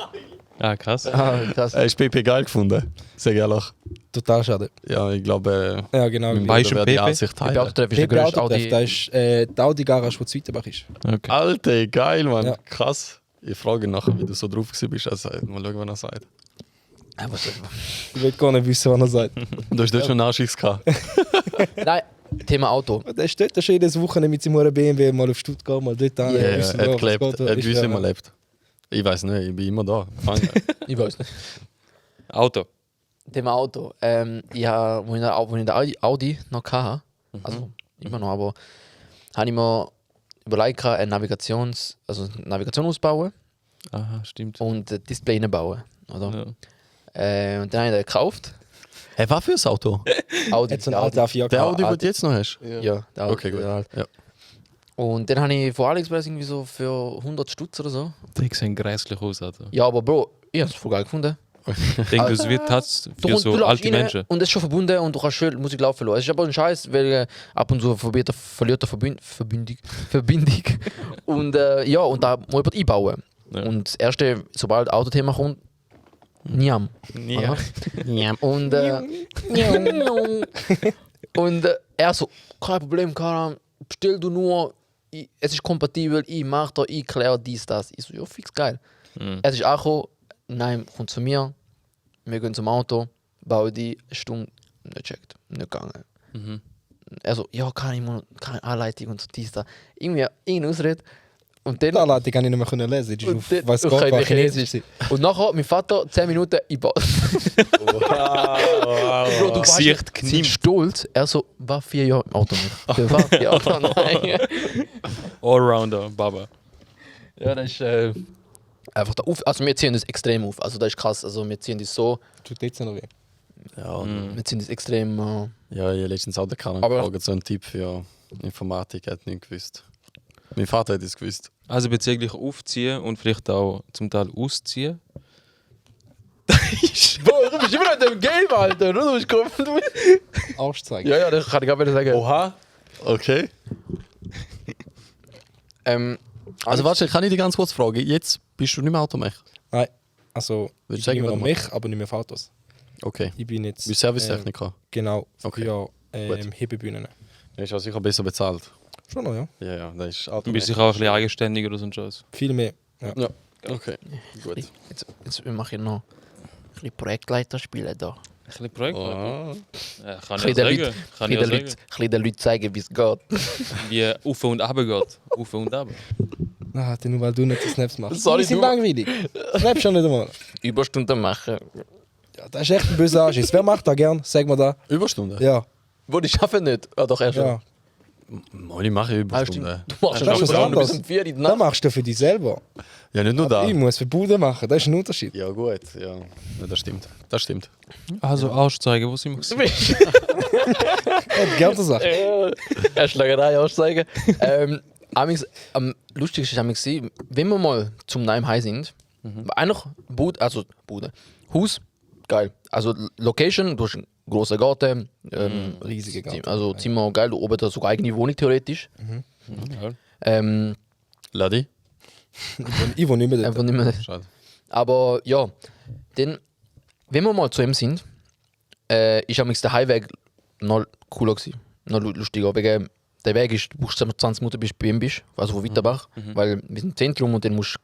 Ah, krass. Ah, krass. Hast du PP geil gefunden? Sag ehrlich. Total schade. Ja, ich glaube, Ja, genau. mein Weißt Bruder du, wird die Pepe? Ansicht Pepe teilen. Autotreff ist der Pepe größte Autotreff, Audi. da ist die Audi-Garage, die Zweitenbach ist. Okay. Alter, geil, Mann. Ja. Krass. Ich frage ihn nachher, wie du so drauf bist. Also, mal schauen, was er sagt. Ich will gar nicht wissen, was er sagt. Du hast dort schon Nachschichts gehabt. Nein, Thema Auto. Der steht da schon jedes Wochenende mit seinem Huren BMW mal auf Stuttgart, mal dort an. Ja, Ja, er wissen, hat was gelebt. geht, Er hat ist gewusst, wie ja- man lebt. Ich weiß nicht, ich bin immer da. Fangen. Ich weiß nicht. Auto. Thema Auto. Ja, wo ich in der Audi noch hatte, also immer noch, aber habe ich mir überlegt, eine Navigation ausbauen Aha, stimmt. und ein Display reinbauen. Oder? Ja. Und dann habe ich den gekauft. Hey, was für ein Auto? Audi. Jetzt so ein alter A4 Der gehabt. Audi, den du jetzt noch hast? Ja, der Audi. Okay, gut. der alte. Ja. Und dann habe ich von AliExpress irgendwie so für 100 Stutz oder so. Die sehen grässlich aus, Alter. Ja, aber Bro, ich habe es voll geil gefunden. Ich denke, es wird Tatz Du, für kommst- so du läufst alte rein Menschen. und es ist schon verbunden und du kannst schön Musik laufen lassen. Es ist aber ein Scheiß, weil ab und zu verliert er Verbindung. Und ja, und da muss jemand einbauen. Ja. Und das erste, sobald Autothema kommt, Niam. Ja. Und, und er so, kein Problem, Karam, bestell du nur, es ist kompatibel, ich mache da, ich kläre dies, das. Ich so, ja, fix geil. Mhm. Es ist auch gekommen, nein, kommt zu mir, wir gehen zum Auto, bauen die eine Stunde, nicht checkt, nicht gegangen. Mhm. Er so, ja, keine Anleitung und so dies, da. Irgendwie, irgendeine Ausrede. Und dann... Da Leute kann ich nicht mehr lesen. Das ist auf, dann- was ich Gott kann war nicht Chinesisch. Chinesisch. Und nachher, mein Vater, 10 Minuten, ich Bro, du weißt, Gesicht sind knimmt. stolz. Er so, war 4 Jahre im Auto nicht. Der war 4 Jahre, nein. Allrounder, Baba. Ja, das ist einfach da auf. Also wir ziehen das extrem auf. Also das ist krass. Also wir ziehen das so, Tut jetzt noch weh. Ja, wir ziehen das extrem. ja, ich habe letztens auch den Kanon Aber- gefragt, so ein Tipp für Informatik, er hat nicht gewusst. Mein Vater hat es gewusst. Also bezüglich aufziehen und vielleicht auch zum Teil ausziehen. Boah, du bist immer noch in dem Game, Alter. Du bist komplett... Arsch zeigen. Ja, das kann ich auch wieder sagen. Oha. Okay. Also warte, kann ich dich ganz kurz fragen? Jetzt bist du nicht mehr Automech? Nein. Also, Willst ich du bin immer sagen, noch was du mich, aber nicht mehr auf Autos. Okay. Ich bin jetzt... Du bist Servicetechniker. Genau. Okay. Ja, Gut. Hebebühnen. Ja, ist auch sicher besser bezahlt. Schon noch, ja. Ja, ja, das ist Du Automech. bist sicher auch ein bisschen eigenständiger oder so ein Scheiß. Viel mehr. Ja. Ja, okay. Gut. Jetzt mache ich noch ein bisschen Projektleiter spielen da. Ein bisschen Projekt. Ah. Ja, kann Ein ich ja bisschen sagen. Kann ich ja sagen. den Leuten zeigen, wie es geht. Wie auf und ab geht. Auf und ab. Ah, nur weil du nicht die Snaps machst. Sorry, Die sind du- langweilig. Snaps schon nicht einmal. Überstunden machen. Ja, das ist echt ein böser Arsch. Wer macht das gern? Sag mal da. Überstunden? Ja. Wo die schaffen nicht. Ah, doch, er schon. Ja. Mal, ich mache Ah, Überstunden. stimmt. Du machst Das ist was Überstunden bis anderes. um 4 Uhr in der Das Nacht. machst du für dich selber. Ja, nicht nur da. Ich muss für Bude machen. Das ist ein Unterschied. Ja, gut. Ja, ja, das stimmt. Das stimmt. Also Arsch zeigen, wo sind wir? Du bist... Ja, gerne Sache. Ja, Schlagerei auszeigen. Am lustigsten war es, wenn wir mal zum Neim High sind, eigentlich Bude, Haus, geil. Also Location, du hast einen großen Garten, Riesige Garten. Also Zimmer, geil, du oben da sogar eigene Wohnung theoretisch. Ja. Ladi? Ich wohne nicht mehr Einfach dort. nicht mehr. Schade. Aber ja, dann, wenn wir mal zu ihm sind, ist der Highweg noch cooler gewesen, noch lustiger. Wegen der Weg ist, du brauchst 20 Minuten bis du bei ihm bist, also von Witterbach, weil wir sind im Zentrum und dann musst du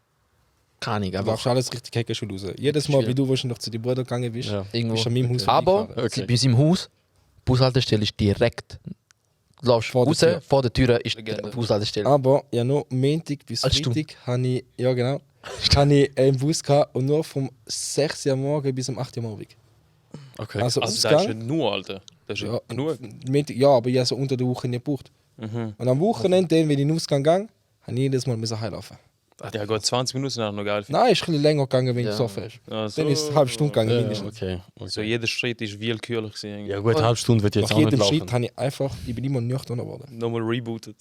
keine Ahnung, Du einfach machst alles richtig Heckenschule raus. Jedes Mal, wie du wahrscheinlich zu deinem Bruder gegangen bist, Ja. irgendwo. bist du an meinem Haus Aber vorbeigefahren. Okay. bei seinem Haus, die Bushaltestelle ist direkt. Du läufst Vor der raus, Tür. vor der Tür ist die Legende. Bushaltestelle. Aber ja, nur Montag bis Als Stunde. Freitag habe ich, ja genau, habe ich einen Bus gehabt und nur vom 6 Uhr morgen bis um 8 Uhr morgen. Okay. Also, Also das ist ja Ausgang, nur, Alter. Das ist ja ja, genug. Montag, ja, aber ich habe so unter der Woche nicht gebucht. Und am Wochenende, dann, wenn ich in den Ausgang gehe, habe ich jedes Mal heimlaufen. Ja, gut, 20 Minuten sind auch noch geil. Nein, ist ein bisschen länger gegangen, wenn Ja. ich so fest. Also, Dann ist es eine halbe Stunde gegangen, Ja, mindestens. okay. So jeder Schritt ist willkürlich gewesen. Ja gut, eine halbe Stunde wird jetzt Nach auch nicht jedem laufen. Schritt habe ich einfach, ich bin immer nüchtern geworden. Nochmal rebootet.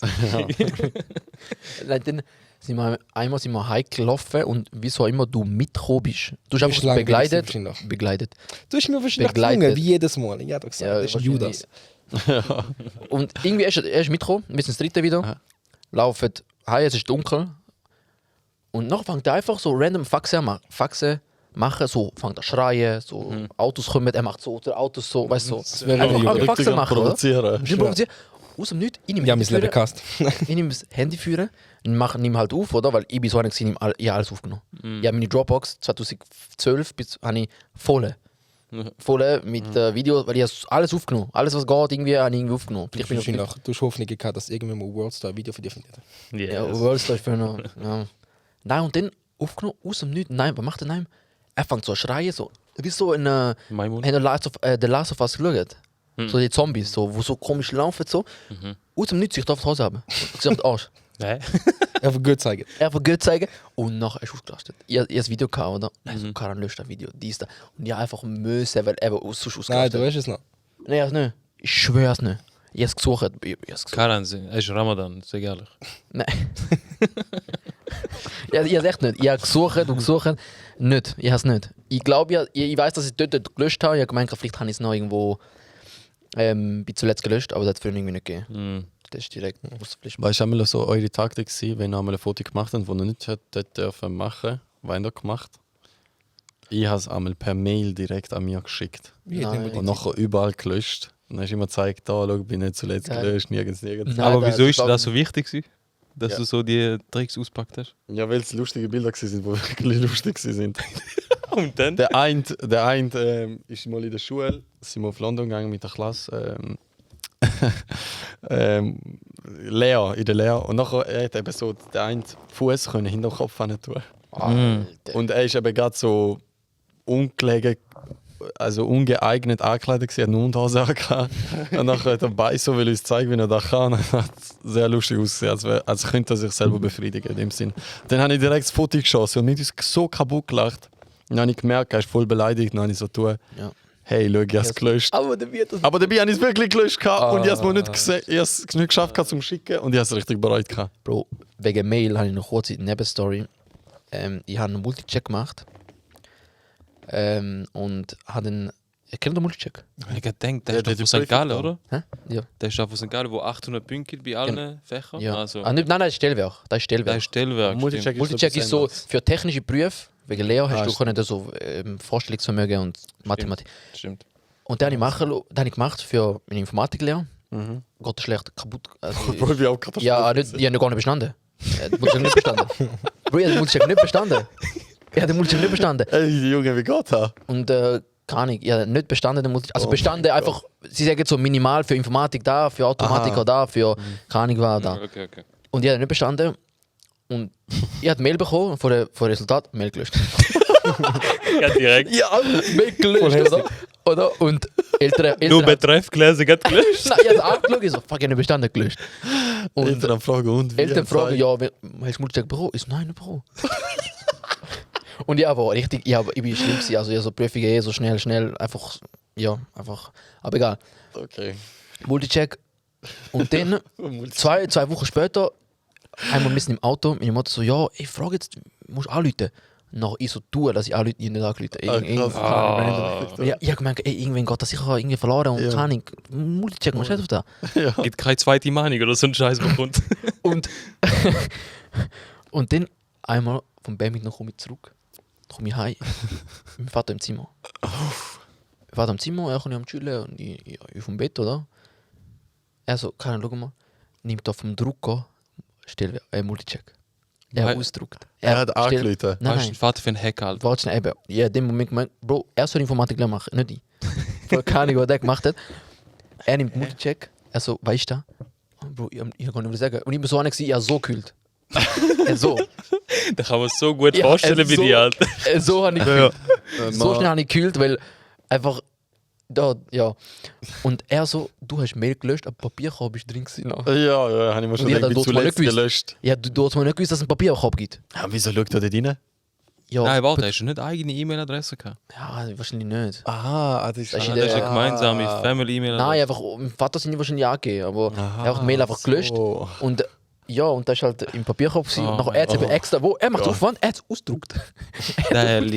Dann einmal sind wir heimgelaufen und wieso immer du mitgekommen bist. Du hast bist einfach so langweilig begleitet. wahrscheinlich. Begleitet. Du hast mir wahrscheinlich Begleitet. gezwungen, wie jedes Mal. Ja, doch gesagt, das ist wahrscheinlich. Judas. Und irgendwie er ist mitgekommen, wir sind das dritte wieder, Aha. laufen heim, es ist dunkel. Und noch fängt er einfach so random Faxen machen, so fängt er schreien, so Autos kommen, er macht so, oder Autos so, weißt du, so. wäre Einfach wieder alle Faxen machen, oder? provozieren. Ich provoziere. Aus dem Nichts, ich nehme Ja, mein Handy Leben führen, gehasst. ich nehme das Handy führen und nehme halt auf, oder? Weil ich bin so einer gewesen, ich habe alles aufgenommen. Ich habe meine Dropbox 2012 bis habe ich voll mit Videos, weil ich habe alles aufgenommen. Alles was geht, irgendwie habe ich irgendwie aufgenommen. Du hast Hoffnung gehabt, dass irgendwann mal Worldstar ein Video für dich findet. Ja, Worldstar ist für einen, ja. Nein, und dann aufgenommen, aus dem Nichts. Nein, was macht der Nein? Er fängt so an schreien, so. Wie so in Maimun. The Last of Us geschaut. So die Zombies, so, wo so komisch laufen, so. Aus dem Nichts, ich darf die Hose haben. Ich sag, Arsch. Nein. Einfach gut zeigen. Einfach gut zeigen und nachher ist er ausgerastet. Ich habe das Video gehabt, oder? Also, Karan löscht das Video, dies, da. Und ich habe einfach müssen, weil er sonst Nein, ausgerastet. du weißt es noch. Nein, ich hab's nicht. Ich schwör's nicht. Ich hab's gesucht. Ich hab's gesucht. Karan, es ist Ramadan, sag ehrlich. Nein. Ja, ich hab's echt nicht. Ich habe gesucht und gesucht. Nicht. Ich hab's nicht. Ich glaube, ich weiß, dass ich dort gelöscht habe. Ich habe gemeint, vielleicht habe ich es noch irgendwo bin zuletzt gelöscht, aber das hat es früher irgendwie nicht gegeben. Das ist direkt ausgelöscht. Weißt du, einmal so eure Taktik gewesen, wenn ihr einmal ein Foto gemacht habt, das ihr nicht hättet dürfen machen, was habt ihr gemacht? Ich habe es einmal per Mail direkt an mir geschickt. Wie hat Nein. jemand Und die nachher überall gelöscht. Und dann hast du immer gezeigt, da, schau, bin nicht zuletzt Geil. gelöscht, nirgends. Nein, Aber da- wieso ist das das so wichtig gewesen, dass Ja. du so die Tricks auspackt hast? Ja, weil es lustige Bilder waren, die wirklich lustig waren. Und dann? Der eine ist mal in der Schule, sind wir auf London gegangen mit der Klasse. Leer, in der Leer. Und nachher er hat eben so den einen Fuß hinter den Kopf tun. Alter. Und er ist eben gerade so ungelegen, also ungeeignet angekleidet gewesen, hat nur Unterhose angehabt. Und nachher hat er dabei so will uns zeigen, wie er das kann. Und das hat sehr lustig ausgesehen, als könnte er sich selber befriedigen in dem Sinn. Dann habe ich direkt das Foto geschossen und mir ist so kaputt gelacht. Und dann habe ich gemerkt, er ist voll beleidigt. Dann habe ich so tun, Ja. hey, schau, ich habe es gelöscht. Aber der wird das. Aber dabei habe ich es wirklich gelöscht gehabt und ich habe es mir nicht gesehen, ich habe es nicht geschafft gehabt, zum Schicken und ich habe es richtig bereut gehabt. Bro, wegen Mail habe ich noch kurz eine Nebenstory. Ich habe einen Multicheck gemacht. Und habe einen. Kennt ihr Multicheck? Ich denke, der Ja, ist der doch von hat St. die Gallen, Prüfung oder? Hä? Ja. Der ist doch von St. Gallen, wo 800 Punkte gibt bei allen Fächern. Ja. Also, Nein, das ist Stellwerk. Das ist der Stellwerk. ist Stellwerk. Multicheck Multicheck ist so etwas für technische Berufe. Wegen Lehrer hast Ah, du stimmt. können so Vorstellungsvermögen und Mathematik. Stimmt. Und den habe ich, den habe ich gemacht für meine Informatiklehre. Mhm. Gott schlecht kaputt. Also, Obwohl wir auch Katastrophe ja, nicht, ich habe gar nicht bestanden. Den Multicheck nicht bestanden. Bro, ich habe den Multicheck nicht bestanden. Ich habe den Multicheck nicht bestanden. Ey, Junge, wie geht das? Und keine Ahnung, ich habe nicht bestanden. Also bestanden einfach, sie sagen so minimal für Informatik da, für Automatiker da, für keine Ahnung was da. Okay. Und ich habe nicht bestanden. Und ich habe Mail bekommen von dem Resultat, Mail gelöscht. Ja, direkt. Ja, Mail gelöscht, oder? Und Eltern Nur Betreff gelesen, geht gelöscht. Nein, ich habe es angeschaut, ich so, fuck, ich habe nicht bestanden gelöscht. Und Eltern fragen und wie? Eltern fragen, ja, hast du Multicheck Büro? Ich so, nein, nicht Büro. Und ich aber richtig, ich bin schlimm gewesen, also ich so Prüfungen so schnell, einfach, aber egal. Okay. Multicheck. Und dann, zwei Wochen später, einmal mitten im Auto, meine Mutter so, ja, ich frage jetzt, musst du anrufen? Noch ich so tue, dass ich anrufe, ich nicht angerufen. Ja, ich habe gemerkt, ey, irgendwann geht das sicher irgendwie verloren und Ja. keine Ahnung, Multicheck, man steht auf da. Gibt keine zweite Meinung oder so ein Scheiß bekommt. Und, und dann einmal vom Badminton komme ich zurück, komme ich heim, mein Vater im Zimmer. Mein Vater im Zimmer, er kann am Chillen und ich vom Bett, oder? Er so, keine Ahnung, schau mal, nimmt auf dem Drucker Multicheck. Er Weil- ausdruckt. Er hat angerufen. Nein, Weißt du, nein. den Vater für einen Hack halt. Warte schnell, eben. Ja, in dem Moment gemeint, Bro, er soll Informatik machen, nicht ich. Bro, keine Ahnung, was der gemacht hat. Er nimmt Multicheck, er so, weißt du? Bro, ich kann nicht sagen. Und ich bin so einer, ich habe so gekühlt. So. Da kann man sich so gut Ja, vorstellen, wie so- die halt. So habe ich gekühlt. So schnell habe ich gekühlt, weil einfach. Da, ja. Und er so, du hast Mail gelöscht, aber Papierkorb ist drin gewesen. noch. Ja, habe ich mir schon Und ich hab gedacht, das bin dort mal nicht zuletzt gewusst. gelöscht. Ja, du hast mir nicht gewusst, dass es einen Papierkorb gibt. Ja, wieso schaut er da rein? Ja, Nein, warte, hast du nicht eigene E-Mail-Adresse gehabt? ja, wahrscheinlich nicht. Ah, das ist Das ist Ah, in das ist der- eine gemeinsame Family-E-Mail-Adresse. Nein, einfach, mein Vater sind die wahrscheinlich angegeben, aber er hat die Mail einfach gelöscht. So. Und ja, und das war halt im Papierkorb. gewesen. Oh Und nachher mein er hat es eben Gott. extra, wo er macht Ja. Aufwand, er hat es ausgedruckt.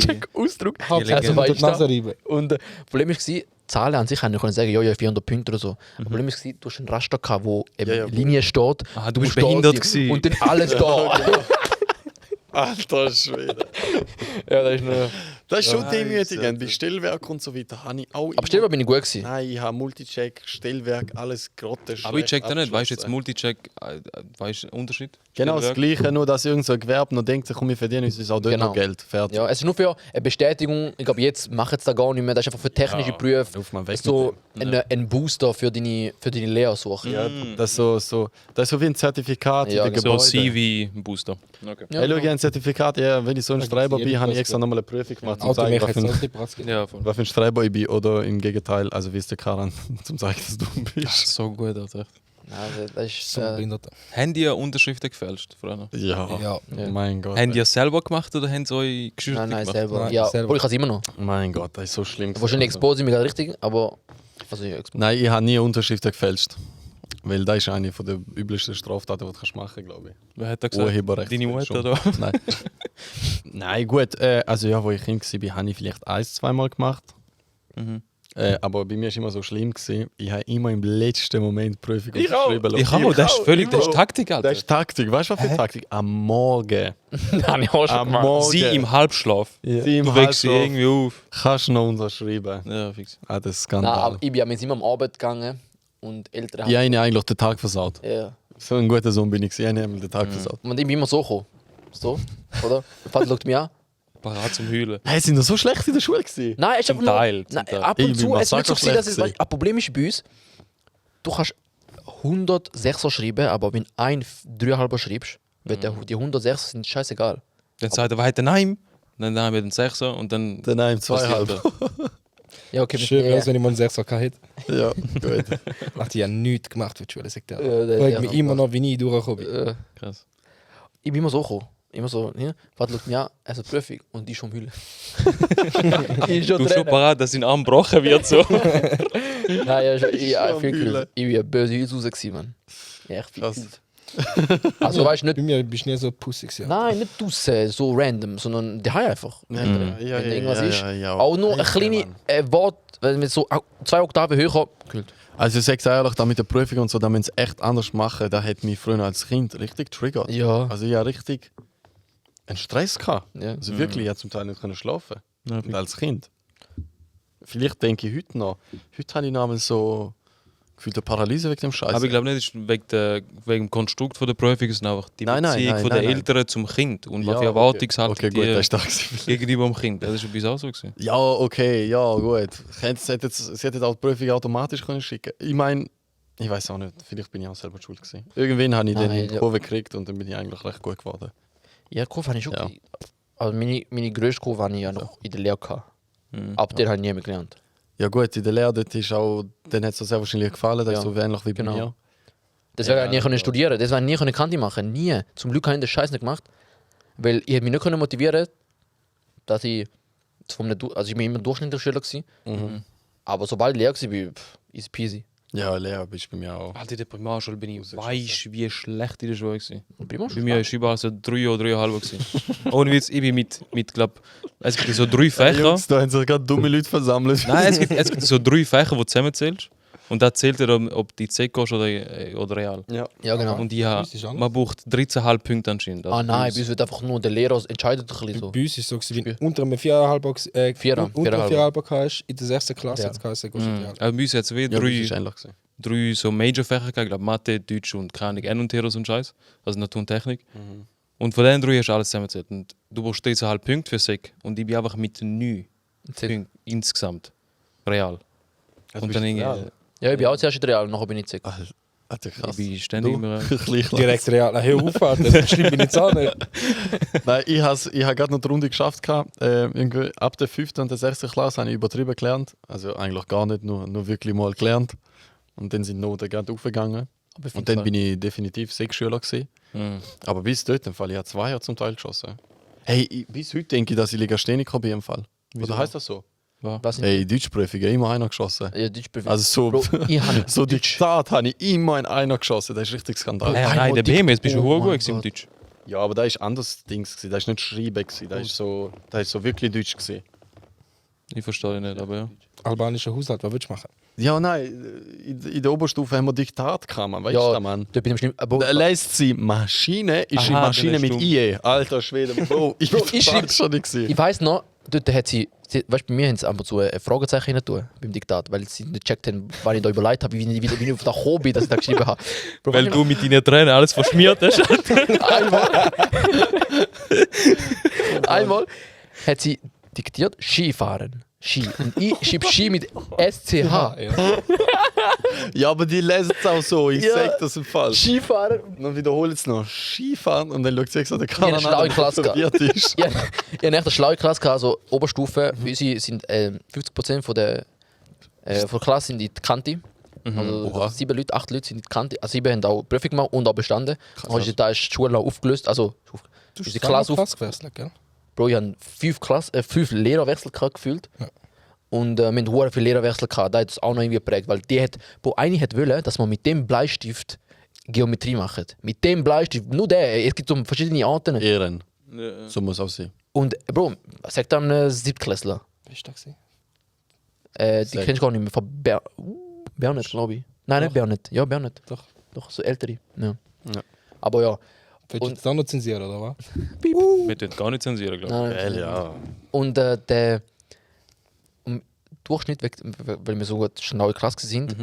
Check. Ausgedruckt. Legende. Also, Unter weißt die du, Nase reiben. und das Problem war, die Zahlen an sich haben können sagen, ja, 400 Punkte oder so. Das Problem war, du hast einen Raster gehabt, wo eben Ja, ja. Linie steht. Ah, du musst bist da behindert sein. gewesen. Und dann alles da. Alter Schwede. Ja, das ist nur... Das ist schon Scheiße. demütigend. Bei Stellwerk und so weiter habe ich auch. Aber Stellwerk bin ich gut gewesen. Nein, ich habe Multicheck, Stellwerk, alles grotte. Aber ich check da nicht, weißt du jetzt abgeschlossen. Multicheck, weißt du den Unterschied? Genau das Stellwerk? Gleiche, nur dass irgendein Gewerbe noch denkt, komm, wir verdienen uns auch dort Genau. noch Geld. Fertig. Ja, es ist nur für eine Bestätigung. Ich glaube, jetzt machen es da gar nicht mehr. Das ist einfach für technische Ja. Berufe. Ruf mal weg So mit ein Booster für deine Lehrsuche. Ja, das ist so wie ein Zertifikat Ja, in der genau. So Gebäude. CV-Booster. Okay. Ja, Hey, schau, ich habe ein Zertifikat, ja, wenn ich so ein Streber bin, habe ich extra nochmal eine Prüfung gemacht, um zu zeigen, Automech was hat für ein, so Platz gegeben. Ja, voll. was für ein Streber ich bin. Oder im Gegenteil, also wie ist der Karan, zum zeigen, dass du bist. So gut, Alter. Also, das ist... So behindert. Haben die Unterschriften gefälscht früher? Ja, Ja. Ja. mein Gott. Haben die es selber gemacht oder haben sie euch Geschwister Nein, gemacht? selber. Nein, Ja, selber. obwohl ich kann es immer noch. Mein Gott, das ist so schlimm. Wahrscheinlich expose ich mich gerade richtig, aber... Also, ich expose. Nein, ich habe nie Unterschriften gefälscht. Weil das ist eine der übelsten Straftaten, die du machen kannst, glaube ich. Wer hat da gesagt? Urheberrecht. Deine Mutter schon. oder? Nein. Nein, gut. Also ja, wo ich Kind war, habe ich vielleicht 1-2 Mal gemacht. Mhm. Aber bei mir war es immer so schlimm. Gewesen. Ich habe immer im letzten Moment die Prüfung Ich auch. geschrieben. Ich auch, das ist völlig, das ist Taktik, Alter. Das ist Taktik. Weißt du, was für Taktik? Am Morgen. Nein, ich auch schon Am gemacht. Morgen. Sie im Halbschlaf. Sie im Du wächst sie Halbschlaf. irgendwie auf. Kannst du noch unterschreiben. Ja, fix. Ah, das ist Nein, Skandal. aber ich bin am immer am Arbeit gegangen und Eltern Ich habe ihnen eigentlich den Tag versaut. Ja. So ein guter Sohn bin ich. Ich habe ihnen den Tag versaut. Und ich bin immer so gekommen. So, oder? Der Vater schaut mich an. Parat zum Heulen. Hey, sind das so schlecht in der Schule gewesen? Nein, es ist Zum einfach nur... Teil, zum Nein, Teil. ab Ich und bin zu, es ist nicht so massaker gewesen, dass es... schlecht Ein Problem ist bei uns, du kannst 106er schreiben, aber wenn ein 3,5er schreibst, wird die 106 sind scheißegal. Dann sagt er weiter nein, dann haben wir den 6er und dann. Dann nein, 2,5. Ja, okay, Schön wäre es, wenn ich mal einen 6er hätte. Ja, gut. Hat die ja nichts gemacht für die Schule, sagt er. Ja, Ich mich immer noch, wie ich durchgekommen bin. Krass. Ich bin immer so gekommen. Immer so, hier, Vater schaut mich an, er ist Prüfung und ich schon Hülle. Ich Du bist schon parat, dass sein Arm gebrochen wird. So. Nein, ja, ich Schon viel Hülle. gekühlt. Ich bin böse Hülle raus gewesen, Mann. Ja, echt viel Krass. gekühlt. Also weißt du Bei nicht, mir bist du nie so pussig gewesen. nein, nicht draussen, so random, sondern daheim einfach. Wenn irgendwas ist. ja. Auch nur ein Hey, kleines Mann. Wort, wenn wir so 2 Oktaven höher kommen, gekühlt. Also ich sag's ehrlich, da mit der Prüfung und so, da müssen sie echt anders machen, da hat mich früher als Kind richtig triggert. Ja. Also ich hatte richtig einen Stress gehabt. Ja. Also wirklich, ich konnte zum Teil nicht können schlafen. Ja, Und als Kind. Vielleicht denke ich heute noch. Heute habe ich noch einmal so gefühlte Paralyse wegen dem Scheiß. Aber ich glaube nicht, es ist wegen dem Konstrukt von der Prüfung, sondern einfach die Nein, Beziehung von den nein. Eltern zum Kind und was Ja, für Erwartungshaltung Okay, gut, das die ist da gewesen. gegenüber dem Kind. Das ist bei uns auch so gewesen. Ja, okay, ja, gut. Sie hätte auch die Prüfung automatisch können schicken. Ich meine, ich weiß auch nicht, vielleicht bin ich auch selber schuld gewesen. Irgendwann habe ich dann Nein, die ja. Kurve gekriegt und dann bin ich eigentlich recht gut geworden. Ja, Kurve habe ich schon. Ja. Also meine grösste Kurve habe ich ja noch in der Lehre gehabt. Ab der habe ich nie mehr gelernt. Ja gut, in der Lehre dort ist auch, dann hat es dir sehr wahrscheinlich gefallen, das Ja. ist so ähnlich wie bei Genau. mir. Deswegen Ja, habe ich nie können ja. studieren, deswegen habe ich nie können Kante machen. Nie. Zum Glück habe ich den Scheiß nicht gemacht. Weil ich mich nicht können motivieren, dass ich also ich bin immer durchschnittlicher Schüler gewesen. Aber sobald ich Lehrer war, easy peasy. Ja, Lehre bist du bei mir auch. Alter, in der Primarschule bin ich weisst wie schlecht in der Schule gewesen. Und Primo Bei mir war es überall so 3 oder 3,5 gewesen. Ohne Witz, ich bin mit glaub, es gibt so 3 Fächer. Jungs, da haben sich gerade dumme Leute versammelt. Nein, es gibt so 3 Fächer, die du zusammenzählst. Und da zählt er, ob die C gehst oder real. Ja. Ja, genau. Und ich habe, Uns ist anders. man braucht 13,5 Punkte anscheinend. Also Ah nein, bei bei uns wird einfach nur der Lehrer entscheidet ein bisschen so. Bei uns ist es so, gewesen, wenn du unter einem 4,5 Vierer, unter einem 4,5. 4,5 hast, in der 6. Klasse Ja. hat es geheißen, uns. gehst du Aber bei uns hat es wie Ja, das 3 ist ähnlich gewesen. so Major-Fächer gehabt, glaube Mathe, Deutsch und keine Ahnung, N und T oder so ein Scheiß. Also Natur und Technik. Und von den 3 hast du alles zusammengezählt. Und du brauchst 13,5 Punkte für Sek. Und ich bin einfach mit 9 Punkten insgesamt. Real. Also Und bist dann du irgendwie. real? Ja, ich bin auch zuerst in der Real, nachher bin ich zick. Alter, Ich krass. bin ständig immer. Direkt real. Na, hör auf, Alter. So schlimm bin ich jetzt auch nicht. Nein, ich habe gerade noch die Runde geschafft. Irgendwie ab der 5. und der 6. Klasse habe ich übertrieben gelernt. Also eigentlich gar nicht, nur wirklich mal gelernt. Und dann sind die Noten gerade aufgegangen. Aber ich Und find's dann halt- bin ich definitiv Sechsschüler gewesen. Mhm. Aber bis dort, im Fall, ich habe 2 Jahre zum Teil geschossen. Hey, bis heute denke ich, dass ich Legastheniker bin im Fall. Oder heißt das so? Was nicht? Hey, Deutschprüfungen, immer einer geschossen. Ja, Deutsch Also so, Bro, ich habe so Diktat habe ich immer in einer geschossen. Das ist richtig Skandal. Nein, der BMS bist du Oh gut mein gewesen im Gott. Deutsch. Ja, aber da ist anders Dings gewesen. Das ist nicht Schreiben gewesen. Das ist so wirklich Deutsch gewesen. Ich verstehe nicht, aber ja. Albanischer Haushalt, was willst du machen? Ja, nein, in der Oberstufe haben wir Diktat gehabt, man. Weißt Ja, du, Mann? da bin ich schlimm. Aber Da lässt sie Maschine, ist Aha, die Maschine dann mit hast du- IE. Alter Schwede, Bro, ich bin ich total schreib- schon nicht gesehen. ich weiss noch, dort hat weißt du, bei mir haben sie einfach so ein Fragezeichen rein tun beim Diktat, weil sie nicht gecheckt haben, wann ich da überlegt habe, wie ich auf der Hobby, dass ich da geschrieben habe. Bro, Weil du mit deinen Tränen alles verschmiert hast. einmal hat sie diktiert Skifahren. Ski. Und ich schreibe Ski mit SCH. Ja. Ja, aber die lesen es auch so. Ich Ja. sag das im Fall. Skifahren. Dann wiederholt es noch Skifahren und dann schaut sie extra der Ja, Kanal schlaue an, der Klasse verwirrt ist. Ja, ich hatte echt eine schlaue Klasse, also Oberstufe. Unsere sind 50% von der Klasse sind in die Kante. Also Oha. 7 Leute, 8 Leute sind in die Kante. Also 7 haben auch Prüfung gemacht und auch bestanden. Da ist die Schule auch aufgelöst. Also unsere Klasse auf. Klasse gewechselt, gell? Bro, ich hatte 5 Lehrerwechsel gefühlt. Ja. Und wir hatten sehr viele Lehrerwechsel gehabt. Da hat es auch noch irgendwie geprägt. Weil eine hat wollen, dass man mit dem Bleistift Geometrie macht. Mit dem Bleistift, nur der. Es gibt so verschiedene Arten. Ehren. So muss auch sein. Und Bro, sagt dann Siebtklässler. Wie ist das gewesen? Die Sag. kennst du gar nicht mehr. Von Bernet, glaube ich. Nein, nicht Bernet. Ja, Bernet. Doch. Doch, so ältere. Ja. Ja. Aber ja. Willst du Und- jetzt auch noch zensieren, oder was? Wir tun gar nicht zensieren, glaube ich. Nein, Ja. Und der Durchschnitt, weil wir so gut schnell Klasse sind,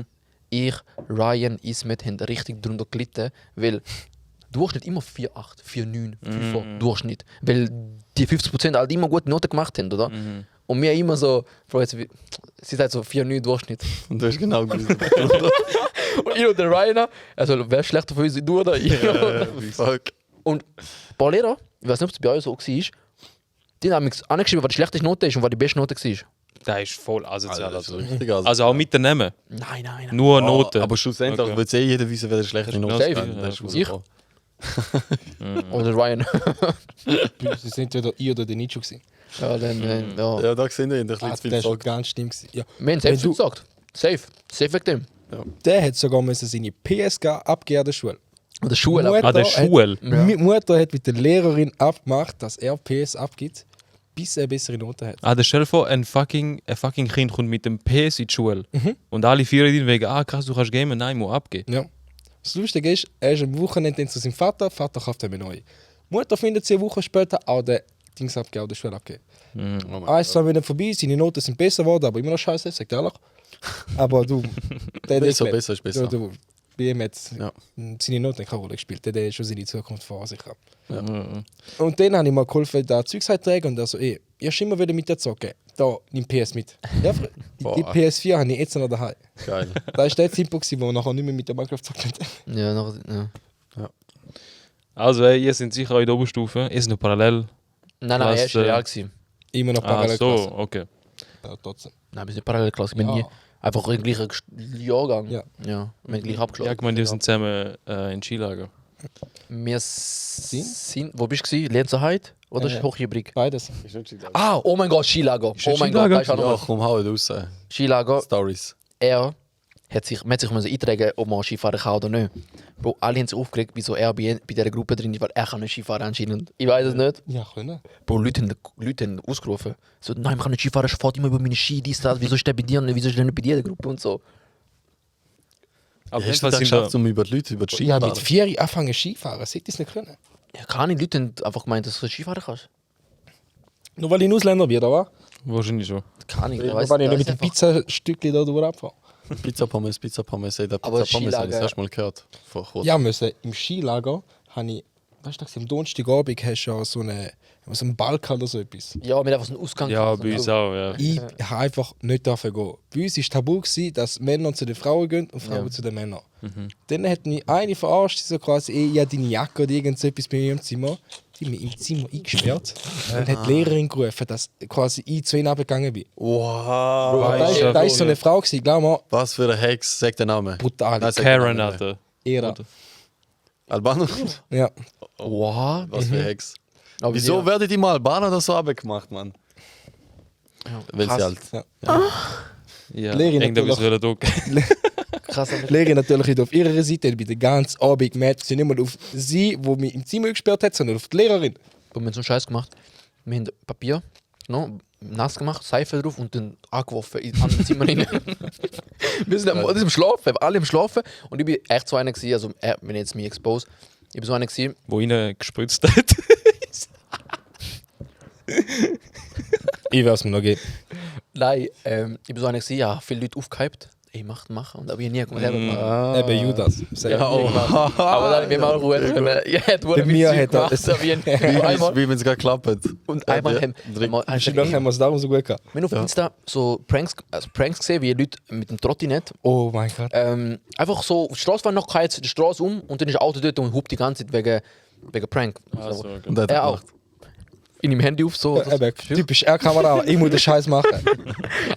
ich, Ryan, Ismet haben richtig drunter gelitten, weil Durchschnitt immer 4,8, 4,9, 5 Durchschnitt. Weil die 50% halt immer gute Noten gemacht haben, oder? Und wir immer so, Bro, jetzt, sie sagt so 4,9 Durchschnitt. Und du hast genau gewusst. Und ich und der Ryan, also wer ist schlechter für uns, du oder ich? Fuck. Und ein paar Lehrer, ich weiß nicht, ob es bei euch so war, die haben mich angeschrieben, was die schlechteste Note ist und was die beste Note war. Der ist voll asozial. Das ist Also, richtig asozial. also auch mit den Namen. Nein. Nur Noten. Aber schlussendlich Okay. will eh jeder wissen, wer der schlechte Note Safe. hat. Das ist Ich? rausgekommen. Oder Ryan. Sie sind entweder ich oder der Nietzsche gewesen. Ja, dann, ja. Ja, da sehen wir ein bisschen zu viel Der ist gesagt. ganz schlimm gewesen. Ja. Wir haben Wenn safe du- gesagt. Safe. Safe wegen dem. Der hat sogar müssen seine PSK abgeben an der Schule. Oder Schule. Mutter Ah, der Schule. Meine Mutter hat mit der Lehrerin abgemacht, dass er PS abgibt, bis er bessere Noten hat. Ah, stell dir vor, ein fucking Kind kommt mit dem PS in die Schule. Und alle vier ihn wegen, krass, du kannst gamen, nein, muss abgeben. Ja. Das Lustige ist, er ist am Wochenende zu seinem Vater kauft ihm eine neue. Mutter findet sie eine Woche später auch den Dings abgegeben, der Schule abgegeben. Oh mein 1-2 Minuten vorbei, seine Noten sind besser geworden, aber immer noch scheiße, sagt ehrlich. Aber du, der Besser, hat- besser ist besser. Du, bei ihm hat Ja. seine Noten keine Rolle gespielt, der hat schon seine Zukunft vor sich gehabt. Mhm. Und dann habe ich mal geholfen, da Zeugs zu tragen und er so, ey, ich habe immer wieder mit dir zocken. Da, nimm PS mit. Ja, die Boah. PS4 habe ich jetzt noch daheim. Geil. Das war der Zeitpunkt, wo wir nachher nicht mehr mit der Minecraft zocken. Ja, noch, ja. Also, ihr seid sicher in der Oberstufe, ihr seid noch parallel. Nein, Was, er ist real gewesen. Immer noch Ah, parallel. so, okay. Ja, trotzdem. Nein, wir sind Parallelklasse. Ich bin Ja. nie einfach im gleichen Jahrgang. Ja. Ja, wir haben gleich Ja, abgeschlossen. ich meine, wir sind zusammen in Skilager. Wir sind. Wo bist du? Lenzerheide oder Hochhybrig? Beides. Ah, oh mein Gott, Skilager. Ist ein Oh mein Skilager? Gott, da ist auch noch Ja, was. komm, hau raus. Skilager. Stories. Man hat sich eintragen, ob man Skifahren kann oder nicht. Bro, alle haben sich aufgeregt, wieso er bei dieser Gruppe drin ist, weil er kann nicht Skifahren anscheinend. Ich weiß es nicht. Ja, können. Bro, Leute haben ausgerufen. So, nein, man kann nicht Skifahren, ich fahre immer über meine Ski, dies, das. Wieso ist der bei dir und wieso ist der nicht bei dir in der Gruppe und so. Aber Hast du das sind geschafft, um über die Leute, über die Ski Ja, zu mit fahren? 4 Jahren anfangen Skifahren, hätte ich es nicht können. Ja, keine Leute haben einfach gemeint, dass du Skifahren kannst. Nur weil ich ein Ausländer bin, oder? wahrscheinlich schon. Keine Ahnung, Nur weil ich nicht mit dem Pizzastückchen da durch abfahre. Pizza Pommes, ey, der Aber Pizza Pommes habe ich Skilager- das erste Mal gehört. Vor kurzem. Ja, müssen. Im Skilager habe ich, weißt du, am Donnerstagabend hast du ja so einen Balkan oder so etwas. Ja, mit einfach so einem Ausgang. Ja, bei uns auch, ja. Ich habe einfach nicht dafür gehen. Bei uns war tabu, dass Männer zu den Frauen gehen und Frauen zu den Männern. Dann hat mich eine verarscht, so quasi, ey, ja, deine Jacke oder irgend so etwas bei mir im Zimmer. Die hat mich im Zimmer eingesperrt und hat die Lehrerin gerufen, dass quasi ich zu ihnen abgegangen bin. Wow. Da war so eine Frau, gewesen, glaub mal, Was für eine Hex, sag den Namen. brutal. Nein, sag den Karen, Namen. Alter. Ära. Albaner? Ja. Wow. Was für eine Hex. Aber Wieso ja. werdet ihr mal Albaner das so abgemacht, Mann? Weil Krass. sie halt. Ja. Ja, Lehrerin irgendetwas natürlich. will er Krass, aber Die Lehrerin natürlich nicht auf ihrer Seite, ich bin den ganzen Abend gemerkt, sie nicht mal auf sie, die mich im Zimmer gesperrt hat, sondern auf die Lehrerin. wir haben so einen Scheiß gemacht. Wir haben Papier nass gemacht, Seife drauf und dann angeworfen in andere Zimmer rein. Wir sind am Schlafen, alle am Schlafen. Und ich bin echt so einer gewesen, also wenn ich jetzt mich expose, ich bin so einer gewesen, wo ihn gespritzt hat. Ich werde es mir noch geben. nein, ich bin so einer gewesen, ja, viele Leute aufgehypt. Ey, mach. Und aber ich nie gemacht. Eben Judas. Sehr Ja, oh. Aber dann wir mal Ruhe. Ja, hat Bei mir hat er- Wie wenn es gerade klappt. und einmal haben Wahrscheinlich haben wir es darum so gut gehabt. wir auf Insta so Pranks gesehen, wie Leute mit dem Trottinett Oh mein Gott. einfach so auf die Straße waren, noch die Straße und dann ist ein Auto dort und hupt die ganze Zeit wegen Prank. Also, Und er hat Er auch. gemacht. In dem Handy auf so. Eben, typisch R-Kamera, ich muss den Scheiß machen.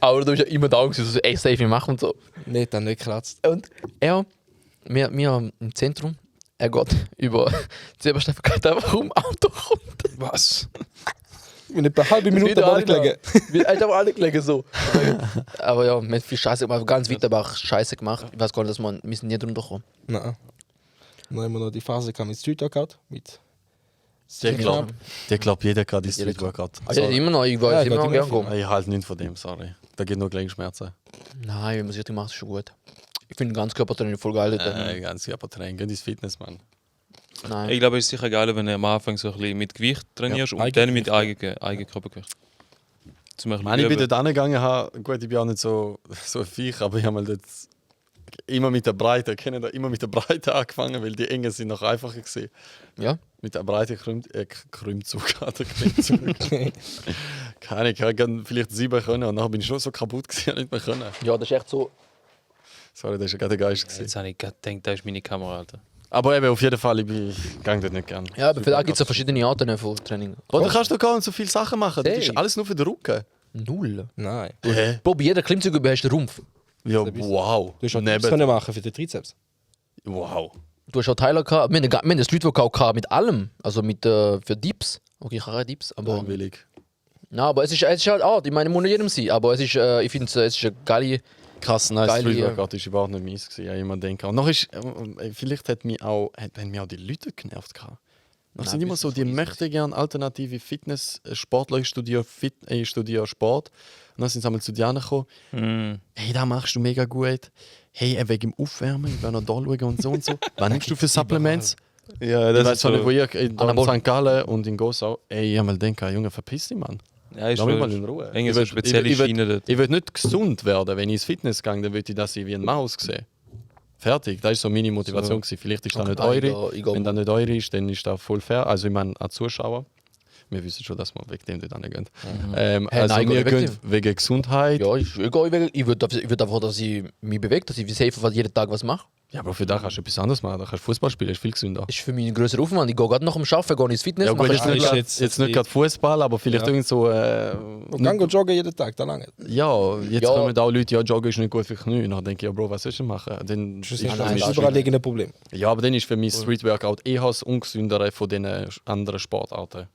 Aber du bist ja immer da gewesen, so ey, safe, wir machen und so. Nicht, dann nicht kratzt. Und wir im Zentrum, er geht über die Silberstaffel, geht einfach um Auto runter. Was? Ich bin etwa eine halbe Minute Wieder dabei alle da. gelegen. Wir haben einfach alle gelegen so. Aber ja, wir haben viel Scheiße gemacht, ganz weit aber auch Scheiße gemacht. Ich weiß gar nicht, wir sind nie drunter gekommen. Nein. Dann haben wir noch die Phase gehabt mit Street Workout. Mit Der glaubt, jeder kann die Street Workout. Also immer noch, ich Ja, weiß ich immer noch geht gern immer gehen. Ich halte nicht von dem, sorry. Da geht nur Gelenkschmerzen. Nein, wenn man sich richtig macht, ist schon gut. Ich finde Ganzkörpertraining voll geil. Ganz Körpertraining, geh ins Fitness, Mann. Nein. ich glaube, es ist sicher geil, wenn du am Anfang so ein bisschen mit Gewicht trainierst und dann mit Eigenkörpergewicht. Zum Beispiel Mann, ich bin dort angegangen, gut, ich bin auch nicht so ein Viech, aber ich habe mal dort immer mit der Breite, immer mit der Breite angefangen, weil die Engen sind noch einfacher gewesen. Ja. Mit der Breite Krümmzug hat er Klimmzug. Keine Ahnung, ich hätte vielleicht 7 können und dann bin ich schon so kaputt gewesen, ich nicht mehr können. Ja, das ist echt so. Sorry, das war gerade der Geist gewesen. Jetzt habe ich gerade gedacht, das ist meine Kamera, Alter. Aber eben, auf jeden Fall, ich gehe dort nicht gerne. Ja, aber da gibt es ja verschiedene Arten von Training. Oder kannst du gar nicht so viele Sachen machen, das ist alles nur für den Rücken. Null. Nein. Bro, bei jeder Klimmzugübung hast du den Rumpf. Ja, wow. Du hast auch Neben- das können machen für den Trizeps. Wow. Du hast auch Teile gehabt. Wir haben das Street-Workout gehabt mit allem. Also mit für Dips. Okay, ich habe keine Dips. Aber, Langweilig. na, aber es ist halt Art. Ich meine, muss nicht jedem sein. Aber es ist, ich finde, es ist eine geile. Krass, nein, Geile- Street Workout ist überhaupt nicht meins gewesen. Ich immer denken. Und noch ist, vielleicht haben mich auch die Leute genervt gehabt. Noch sind immer so, die möchten gerne alternative Fitness-Sportler. Ich studiere Sport. Und dann sind sie einmal zu dir gekommen. Hey, da machst du mega gut. Hey, wegen dem Aufwärmen, ich will noch da schauen und so und so. Was nimmst du für Supplements? Ja, Ich weiß zwar nicht, wo ihr in Anabol. St. Gallen und in Gossau. Ey, ich habe mal gedacht, Junge, verpiss dich, Mann. Ja, ist Lass mich mal in Ruhe. Irgendwie Ich so will- spezielle ich will- Schiene dort. Ich will nicht gesund werden. Wenn ich ins Fitness gehe, dann will ich, dass ich wie ein Maus sehe. Fertig, das war so meine Motivation. gewesen. Vielleicht ist das nicht eure. ich gehe- Wenn das nicht eure ist, dann ist das voll fair. Also ich meine, als Zuschauer, wir wissen schon, dass wir wegen dem dort hingehen. Hey, Also nein, wir ich gehe gehen wegen Gesundheit. Ja, ich würde einfach, dass ich mich bewege, dass ich safe jeden Tag was mache. Ja, aber für das kannst du etwas anderes machen. Da kannst du Fußball spielen, ist viel gesünder. Ist für mich ein größerer Aufwand. Ich gehe gerade nach dem Arbeiten, gehe ins Fitness, Ja gut, mache jetzt nicht, ist grad- jetzt- jetzt nicht gerade Fußball, aber vielleicht irgend so... Und dann go joggen jeden Tag, da lange. ja, jetzt Ja. kommen auch Leute, ja, Joggen ist nicht gut für die Knie. Dann denke ich, ja, Bro, was sollst du machen? Dann Das ist ist für nein, mich das ein überall liegende Problem. Ja, aber dann ist für mich Street Workout eher das Ungesündere von den anderen Sportarten.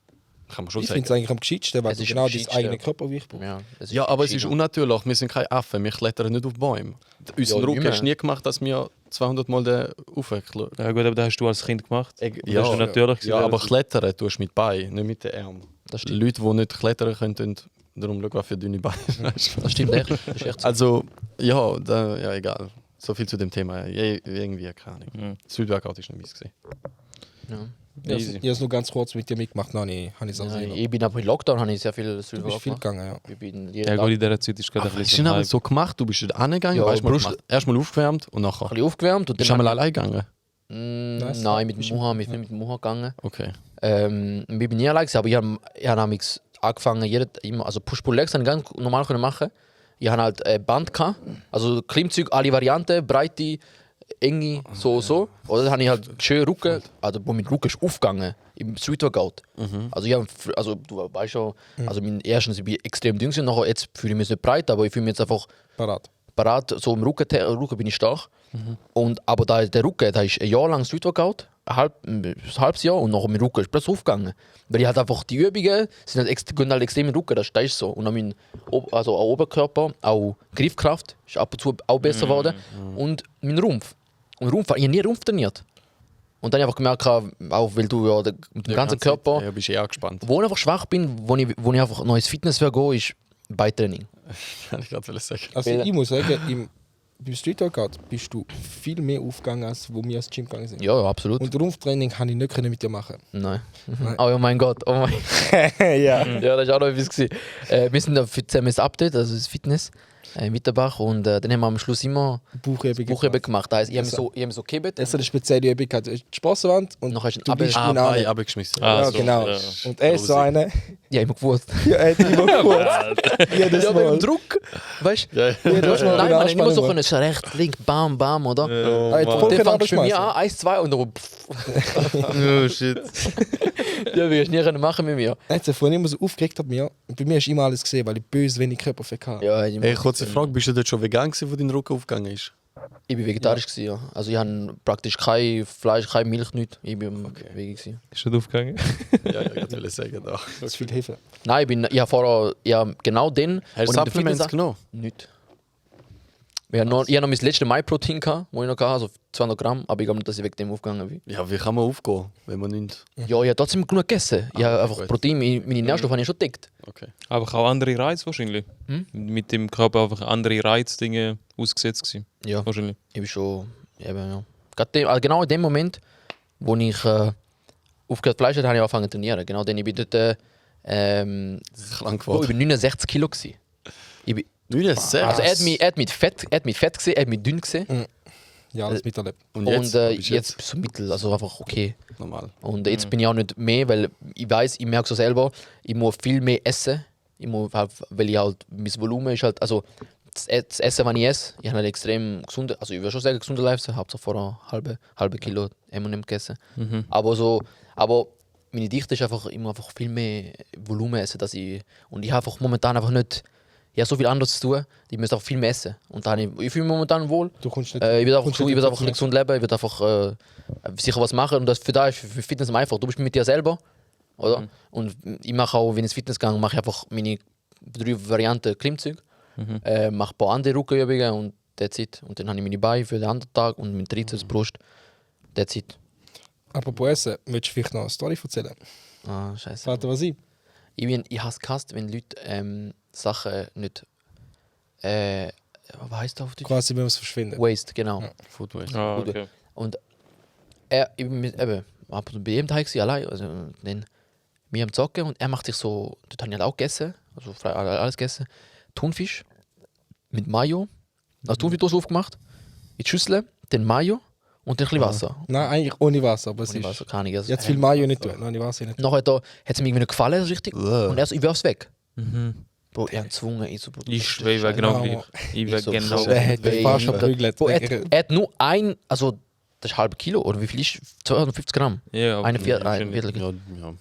Kann man schon Ich sagen. finde es eigentlich am geschicktesten, weil Es du ist genau am dein geschicktesten. eigenes Körpergewicht brauchst. Ja, es Ja, aber es ist verschieden. unnatürlich. Wir sind keine Affen. Wir klettern nicht auf Bäume. Unser Ja, Rücken immer. hast nie gemacht, dass wir 200 Mal den aufklettern. Ja gut, aber das hast du als Kind gemacht. Ja, Das ist natürlich ja, aber klettern tust du mit Beinen, nicht mit den Armen. Das stimmt. Leute, die nicht klettern können, darum schau, was für dünne Beine. Das stimmt echt. Das ist echt so. Also, ja, ja, egal. So viel zu dem Thema. Irgendwie, keine Ahnung. Street Workout ist nicht meins gewesen. Ja. Ich habe es nur ganz kurz mit dir mitgemacht, noch nicht. Habe ich es auch Ja, selber. ich bin aber im Lockdown, habe ich sehr viel Du bist viel gemacht. gegangen, ja. Ich bin jeden Ja Tag gut, ein in dieser Zeit ist gerade ein Hast du bisschen denn aber Hype. so gemacht? Du bist dort angegangen, Ja, weißt du, Brust- erstmal aufgewärmt und nachher. bisschen aufgewärmt. Und Bist du dann einmal allein gegangen? Nice. Nein, mit dem Muha, ich bin mit dem Muha gegangen. Okay. Ich bin nie allein gewesen, aber ich habe angefangen, also Push-Pull-Legs habe ich ganz normal können machen. Ich hatte halt Band gehabt, also Klimmzüge, alle Varianten, Breite, enge, so. Oder dann habe ich halt schön Rücken, also wo mein Rücken ist aufgegangen im Street Workout. Also also du weißt schon, also erstens ich bin extrem dünn gewesen, nachher jetzt fühle ich mich nicht breit, aber ich fühle mich jetzt einfach Parat. parat, so im Rücken bin ich stark. Aber der Rücken, da ist ein Jahr lang Street Workout, ein halbes Jahr und nachher mein Rücken ist plötzlich aufgegangen. Weil ich halt einfach die Übungen sind halt gehen halt extrem im Rücken, das ist so. Und dann mein also auch Oberkörper, auch Griffkraft ist ab und zu auch besser geworden. Und mein Rumpf. Und Rumpf, ich habe nie Rumpf trainiert. Und dann habe ich einfach gemerkt, auch weil du ja mit dem ganzen Körper, Ja, bist du angespannt. wo ich einfach schwach bin, wo ich einfach noch ins Fitness gehe, ist Beitraining. Kann ich gerade sagen. Also Weil- ich muss sagen, beim Street Workout bist du viel mehr aufgegangen, als wo wir ins Gym gegangen sind. Ja, absolut. Und Rumpftraining kann ich nicht können mit dir machen. Nein. Oh mein Gott, oh mein Ja. Ja, das war auch noch etwas. Wir sind da für zusammen das Update, also das Fitness, in Mitterbach. Und dann haben wir am Schluss immer Buchhebung Buchheben gemacht. Das heisst, ich habe mich so gekippt. Das ist eine spezielle Übung. Die Sprossenwand und Noch hast du du einen bist Abel- Ah, genau. Bein abgeschmissen. Ah, Ja, so, genau. ja. Und er ist so einer. Ja, immer gewusst. Ja, er hat immer kurz. Jedes Ja, wegen Mal. dem Druck. Weißt du? Ja, Jedes Mal. Nein, man hat immer so Anspannung. können, rechts, links, bam, bam, oder? Oh, Ah, jetzt Mann. voll Der kein fängt bei mir Abschmeißen. an, 1, 2 und dann Oh shit. ja, wirst du nie können machen mit mir. Er hat sich vorhin immer so aufgeregt an mir. Und bei mir ist immer alles gesehen, weil ich böse wenig Körperfett hatte. Ja, Hey, kurze Frage, bist du dort schon vegan gewesen, wo dein Rücken aufgegangen ist? Ich bin vegetarisch gewesen, ja. Also ich habe praktisch kein Fleisch, keine Milch, nichts. Ich bin vegan gewesen. Ist schon aufgegangen? Ja, ich wollte sagen. Da. Das ist viel Hilfe. Nein, ich habe vorher, ja, genau den. Hast du und in der Supplements Fitness- genommen? Nicht. Ich habe noch mein letztes My-Protein gehabt, wo ich noch hatte, also 200 Gramm, aber ich glaube nicht, dass ich wegen dem aufgegangen bin. Ja, wie kann man aufgehen, wenn man nicht... Ja, ich habe trotzdem genug gegessen. Ich habe einfach gut. Protein, meine Nährstoffe habe ich schon gedeckt. Okay. Aber auch andere Reize wahrscheinlich. Mit dem Körper einfach andere Reizdinge ausgesetzt gewesen. Ja, Wahrscheinlich. ich bin schon, eben, ja. Also genau in dem Moment, wo ich aufgehört Fleisch hatte, habe ich angefangen zu trainieren. Genau, denn ich bin dort, Krank Bro, ich geworden. bin 69 Kilo gewesen. Ich bin, 69? also er hat mich fett gesehen, er hat mich dünn gesehen. Ja, alles miterlebt. Und Und jetzt jetzt bis zum Mittel, also einfach okay. normal. Und jetzt bin ich auch nicht mehr, weil ich weiß, ich merke so selber, ich muss viel mehr essen. Ich muss, halt, weil ich halt, mein Volumen ist halt, also das Essen, was ich esse, ich habe halt extrem gesunde, also ich würde schon sagen, gesunde Lifestyle, habe vor einer halbe Kilo M&M gegessen. Aber meine Dichte ist einfach, ich muss einfach viel mehr Volumen essen, dass und ich habe einfach momentan einfach nicht, ich habe so viel anderes zu tun, ich muss einfach viel mehr essen. Und da ich fühle mich momentan wohl. Du kommst nicht. Ich will einfach, kommst nicht ein in bisschen gesund leben, ich will einfach sicher was machen und für Fitness am einfach. Du bist mit dir selber, oder? Und ich mache auch, wenn ich ins Fitness gehe, mache ich einfach meine 3 Varianten Klimmzüge, mache ein paar andere Rückenübungen und that's it. Und dann habe ich meine Beine für den anderen Tag und meine Trizeps, Brust, that's it. Apropos Essen, willst du vielleicht noch eine Story erzählen? Ah, scheiße. Warte, was ich? Ich hasse gehasst, wenn Leute Sachen nicht. Was heisst das auf Deutsch? Quasi, wenn es verschwindet. Waste, genau. Food Waste. Ah, Gut. okay. Und ich bin eben ab und bei ihm daheim gewesen, allein. Also, dann wir am Zocken und er macht sich so, dort habe ich halt auch gegessen, also frei, alles gegessen. Thunfisch mit Mayo, also Thunfischdose aufgemacht, in die Schüssel, dann Mayo und dann ein bisschen Wasser. Nein, eigentlich ohne Wasser, aber es Ohne ist... Wasser kann ich. Also, Jetzt viel Mayo nicht tun. Nein, die Wasser nicht. Nachher hat es mir irgendwie nicht gefallen, so richtig. Und er so, ich werf's weg. Mhm. Bro, ich habe gezwungen, ich so, Bro, Ich schwöre, ich wäre genau gleich. Ich wäre Ich so, genau so. Er gleich. hat mich fast verprügelt. Bro, er hat nur also das ist halbe Kilo, oder wie viel ist 250 Gramm? Ja, Ein wahrscheinlich. Viertel Kilo. Ja.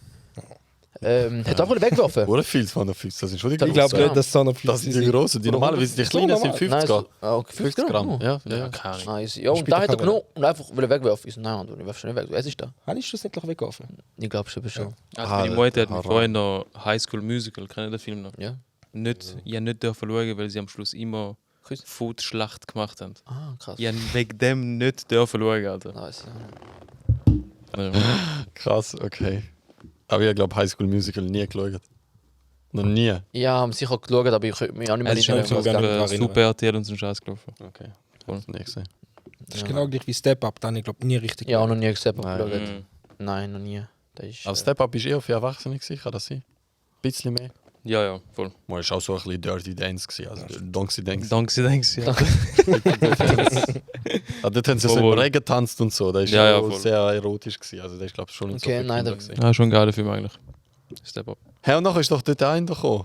Hat einfach weggeworfen. Oder viel von der 50. Das sind schon die Ich Ich großen. glaube nicht, dass es noch Das sind die großen. Die normalerweise, die kleinen sind 50 Nein, Gramm. okay, 50 Gramm. Gramm. Ja, Ja, ja. keine Ahnung. Nice. Ja, und da hat er genommen und einfach will er wegwerfen. Ich so, nein, du werfst schon nicht weg. Es ist da. Habe ich schlussendlich weggeworfen? Ich glaube schon bestimmt. Also meine Mutter hat mich Haram. vorhin noch High School Musical, kennt ihr den Film noch? Ja. Nicht, ich habe nicht dürfen schauen, weil sie am Schluss immer Küss. Food-Schlacht gemacht haben. Ah, krass. Ich habe wegen dem nicht dürfen schauen, Alter. Nice. Also, Krass, okay. Aber ich glaube High School Musical nie geschaut. Noch nie. Ich habe sicher geschaut, aber ich könnte mich auch nicht mehr es ist schon einfach so gerne so daran Super RTL und so einen Scheiß gelaufen. Okay. Voll. Nie gesehen. Das ist genau gleich wie Step Up, dann ich glaube nie richtig. Ja, auch noch nie gesehen. Nein. geschaut. Mhm. Nein, noch nie. Das ist, Aber Step Up ist eher für Erwachsene gewesen, kann das sein? Ein bisschen mehr. Ja, ja, voll. Man war auch so ein bisschen Dirty Dance gewesen, also Donkey Dance. Danke, danke. Ja. Ah, dort haben sie so Voll. im Regen getanzt und so. Das ist Ja, ja, schon voll. sehr erotisch gewesen. Also das ist glaube ich schon nicht Okay, so für nein, Kinder da- gewesen. Ja, schon ein geiler Film eigentlich. Step Up. Hey, und nachher ist doch dort einer gekommen.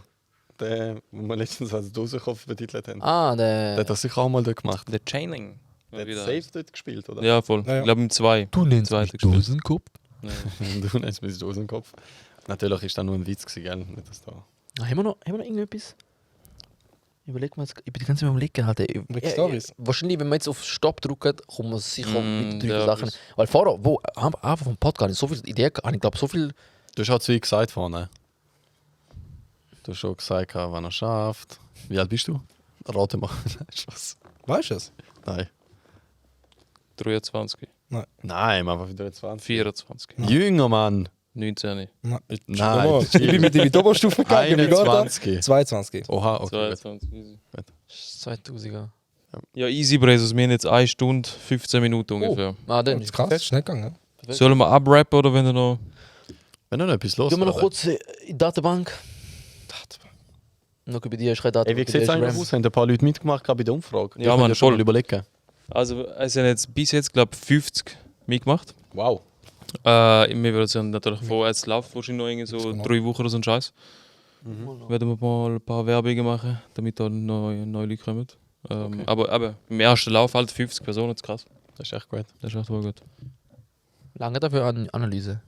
Der, wo wir letztens als Dosenkopf betitelt haben. Der hat das sicher auch mal dort gemacht. The Chaining. Der hat Wieder. safe dort gespielt, oder? Ja, voll. Ja, ja. Ich glaube im 2. Du nennst mich Dosenkopf? Ja. Du nennst mich Dosenkopf. Natürlich ist das nur ein Witz gewesen, gell? Nicht, dass da... Haben wir noch irgendetwas? Überleg mal, ich bin die ganze Zeit am Überlegen. Halt, Welche Storys? Wahrscheinlich, wenn man jetzt auf Stopp drückt, kommt man sicher mit 3 ja, Sachen. das- Weil vorher, einfach vom Podcast, so viele Ideen, ich glaube, so viel. Du hast auch zu viel gesagt vorne. Du hast schon gesagt, wann er schafft. Wie alt bist du? Rate mal. Spaß. Weißt du es? Nein. 23. Nein, man war wieder 20. 24. Jünger, Mann. 19. Nein. Nein. Ich bin mit dir in die Oberstufe gegangen. Wie geht das? 21. 22. Oha, okay. gut. 22. Easy. 2000er. Ja, easy, Brazos. Wir haben jetzt 1 Stunde, 15 Minuten ungefähr. Ah, dann Das ist krass, schnell gegangen. Sollen wir abrappen oder wenn du noch. Wenn noch etwas los Gehen wir noch kurz in die Datenbank. Noch über die Ey, Datenbank. wie sieht es eigentlich aus? Haben ein paar Leute mitgemacht bei der Umfrage? Ja, Die Mann, können schon voll. mal überlegen. Also, es sind jetzt bis jetzt, glaube ich, 50 mitgemacht. Wow. Wir würden dann natürlich vor, jetzt läuft wahrscheinlich noch irgendwie so Genau. 3 Wochen oder so ein Scheiß. Werden wir mal ein paar Werbungen machen, damit da neue Leute kommen. Okay. Aber im ersten Lauf halt 50 Personen, das ist krass. Das ist echt gut. Das ist echt wohl gut. Lange dafür an Analyse.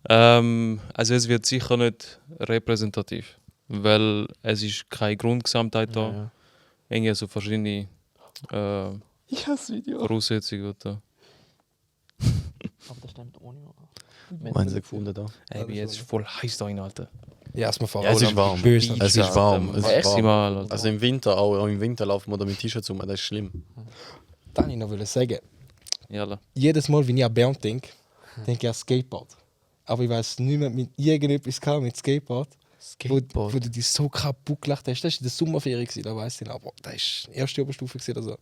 Also es wird sicher nicht repräsentativ, weil es ist keine Grundgesamtheit da. Ja. Irgendwie so verschiedene Ich hasse das Video. Voraussetzungen. Da. Aber das stimmt ohne. Meinen sie gefunden da? Ey, wie jetzt ist voll heiß da rein, Alter. Ja, erstmal vor Ja, es ist warm. Böse. Es ist warm. Es ist warm. Maximal, Alter. Also im Winter, auch im Winter laufen wir da mit T-Shirts rum, das ist schlimm. Dann ich noch will sagen, Jalla. jedes Mal, wenn ich an Bernd denke, denke ich an Skateboard. Aber ich weiß nicht mehr mit irgendetwas kam mit Skateboard. Wo du dich so kaputt gelacht hast. Das war in der Sommerferie, da weiß ich nicht. Aber das war die erste Oberstufe oder so.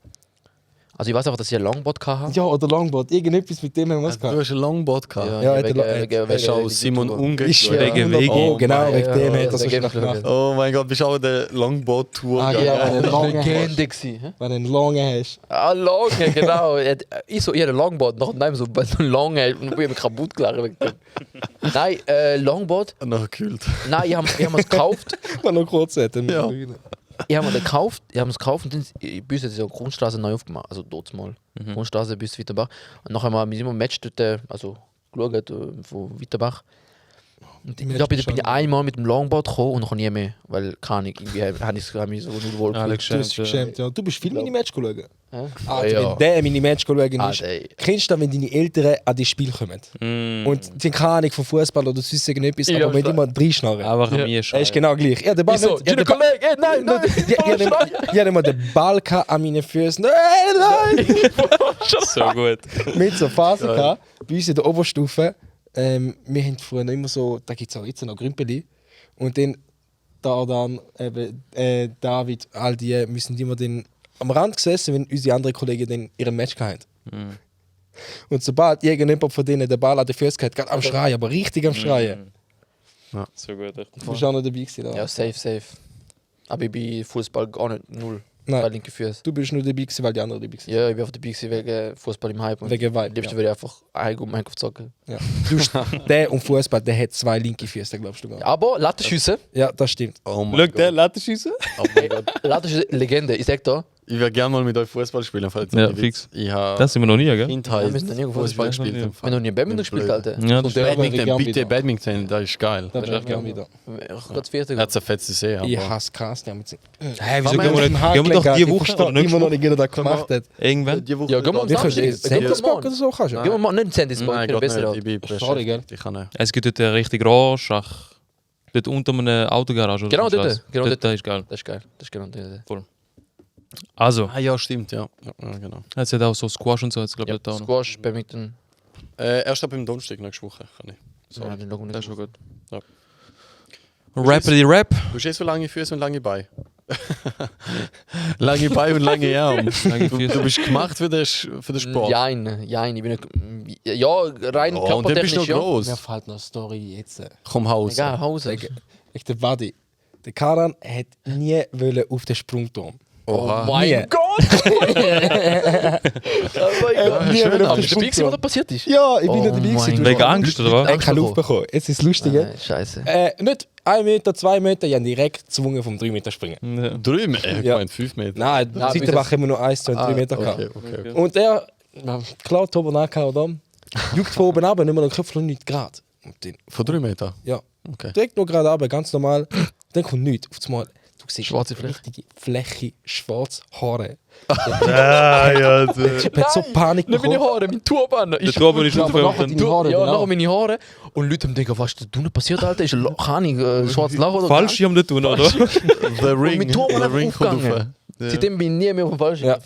Also ich weiß einfach, dass ich ein Longboard hatte. Ja, oder Longboard. Irgendetwas mit dem haben wir es Du gehabt. hast ein Longboard gehabt. Ja, Hast du auch Simon Unge Ist geschaut? Wegen Wegen Wegi. genau, Oh wegen mein dem Gott. hat er so Wegen schlecht dem gemacht. Oh mein Gott, bist du auch in der Longboard-Tour Ah, gegangen? ja, wenn du einen langen Legende hast. gewesen. hä? Wenn du einen langen hast. Ah, Long, ja, genau. Ich so, ich hatte ein Longboard. Nachher so, bei so einem Long, und ich habe mich kaputt gelacht. wegen dem. Nein, Longboard. Nachher gekühlt. Nein, ich habe es gekauft. Wenn noch kurz hätte. Ja. Ich habe es gekauft und dann bis jetzt ist ja die Grundstraße neu aufgemacht. Also dort mal. Grundstraße bis Witterbach. Und nachher haben wir immer ein Match dort, also geschaut, von Witterbach. Und ich glaube, ich bin einmal mit dem Longboard gekommen und noch nie mehr. Weil, keine Ahnung, irgendwie habe ich mich so null wohl Alle gefühlt. Du hast geschämt, ja. Du bist viel Minimatch schauen. Hä? Ah, Ja. wenn der Minimatch schauen Ah, ist, ey. kennst du, wenn deine Eltern an die Spiel kommen? Und die haben keine Ahnung von Fußball oder sonst irgendetwas, Ja, aber wenn die klar. immer reinschnarren. Einfach Ja. an mir Er ist genau gleich. Ja, der Ball Ich so, nicht- ja, der der Ball- Kollege, nein, nein, Ich hatte immer den Ball gehabt an meinen Füßen. Nein! So gut. Mit so Phasen gehabt. Bei uns in der Oberstufe. Wir haben früher immer so, da gibt es auch jetzt noch Grümpeli. Und dann, David, all die, müssen immer dann am Rand gesessen, wenn unsere anderen Kollegen dann ihren Match hatten. Und sobald irgendjemand von denen den Ball an den Füßen hat, gerade am Schreien, aber richtig am Schreien. So gut. Echt. Du bist auch noch dabei gewesen. Ja, safe. Aber ich bin Fußball gar nicht null. Nein. Bei linke Füße. Du bist nur dabei gewesen, weil die anderen dabei waren. Ja, ich bin einfach dabei gewesen wegen Fußball im Hype. Und Wegen Vibe, am liebsten ja. würde ich einfach Einkauf zocken. Ja. Der und Fußball, der hat 2 linke Füße, glaubst du gar nicht. Aber Lattenschüsse, Ja, das stimmt. Oh mein Schau, Gott. der Lattenschießen? Oh mein Gott. Lattenschüsse, Legende. Ich sag da, Ich würde gerne mal mit euch Fußball spielen. Falls Ja, ihr fix. wisst. Ich habe Das sind wir noch nie, gell? Wir Kindheit müssen noch nie Fußball gespielt. gespielt. im wenn du Fall. nie Badminton gespielt, Alter. Ja, das So, der aber ich Badminton, gern bitte wieder. Badminton, das ist geil. Das wäre gerne wieder. Ganz vierte. Er hat eine fette See, aber... Ich hasse Cast, die haben jetzt. Hey, wieso Mama, gehen wir mit nicht? Gehen wir doch die Woche oder oder nächste immer noch Woche? nicht, wie er das gemacht hat. Irgendwann? Die Woche Ja, gehen wir dort. Wir können Samstag. Sendungsbock oder so kannst du. Gehen wir mal nicht in Sendisburg, Nein, ich bin geht besser. nicht. Ich bin Schade, gell? beschäftigt. Ich kann nicht. Es gibt dort eine richtige Rorschach. Dort unter einem Autogarage. oder Genau so dort, Scheiß. genau Dort dort. ist geil. Das ist geil. Das ist genau das. Also, Ah ja, stimmt, ja. Ja, genau. es hat auch so Squash und so, jetzt glaube ich, dort auch noch. Squash, Badminton. Erst ab im Donnerstag nächste Woche kann ich. Ja, den schauen wir nicht. Das ist schon gut. Ja. Rappity Rap. Du hast so lange Füße und lange Beine. Lange Beine und lange Arme. Lange Füße. Du bist gemacht für den Sport. Jein, ich bin nicht. Ja, rein Oh, und dann bist du körpertechnisch, noch ja. Mir groß. fällt noch eine Story jetzt. Komm Haus. Egal, Hause. Ich der Buddy. Der Karan hat nie wollen auf den Sprungturm. Oh Oha. mein Nie. Gott! Oh mein Gott! Nie wollen auf Aber den bist du dabei gewesen, was da Sprungturm. passiert ist? Ja, ich bin Oh nicht dabei mein gewesen. Wegen Angst, oder was? Ich habe Luft bekommen. Jetzt ist das Lustige. Nein, scheiße. Nicht 1 Meter, 2 Meter, ich habe direkt gezwungen vom 3 Meter springen. Ja. 3 Meter? Ich Ja. meine 5 Meter. Nein, Nein, seit der Woche immer nur 1, 2 und 3 Meter gehabt. Okay. Und er, klar, Tober nachgehauen da, juckt von oben ab, nicht mehr den Köpfchen nicht gerade. Und dann, Von 3 Meter? ja, Okay. direkt nur gerade ab, ganz normal. Dann kommt nichts. Auf einmal, du siehst Schwarze eine richtige Fläche, schwarze Haare. Ah, ja. Der Typ hat so Panik Nicht meine bekommen. Haare, mein Turban. Der Turban ist Ja, auf aber nachher dem deine Haare, Ja, genau. nachher meine Haare. Und Leute haben gedacht, was ist da unten passiert, Alter? Ist ein schwarzes Loch oder Fallschirm nicht tun, oder? The Und mein Turban einfach Ring kommt aufgegangen. rauf. Seitdem bin ich nie mehr auf dem Fallschirm. Ja,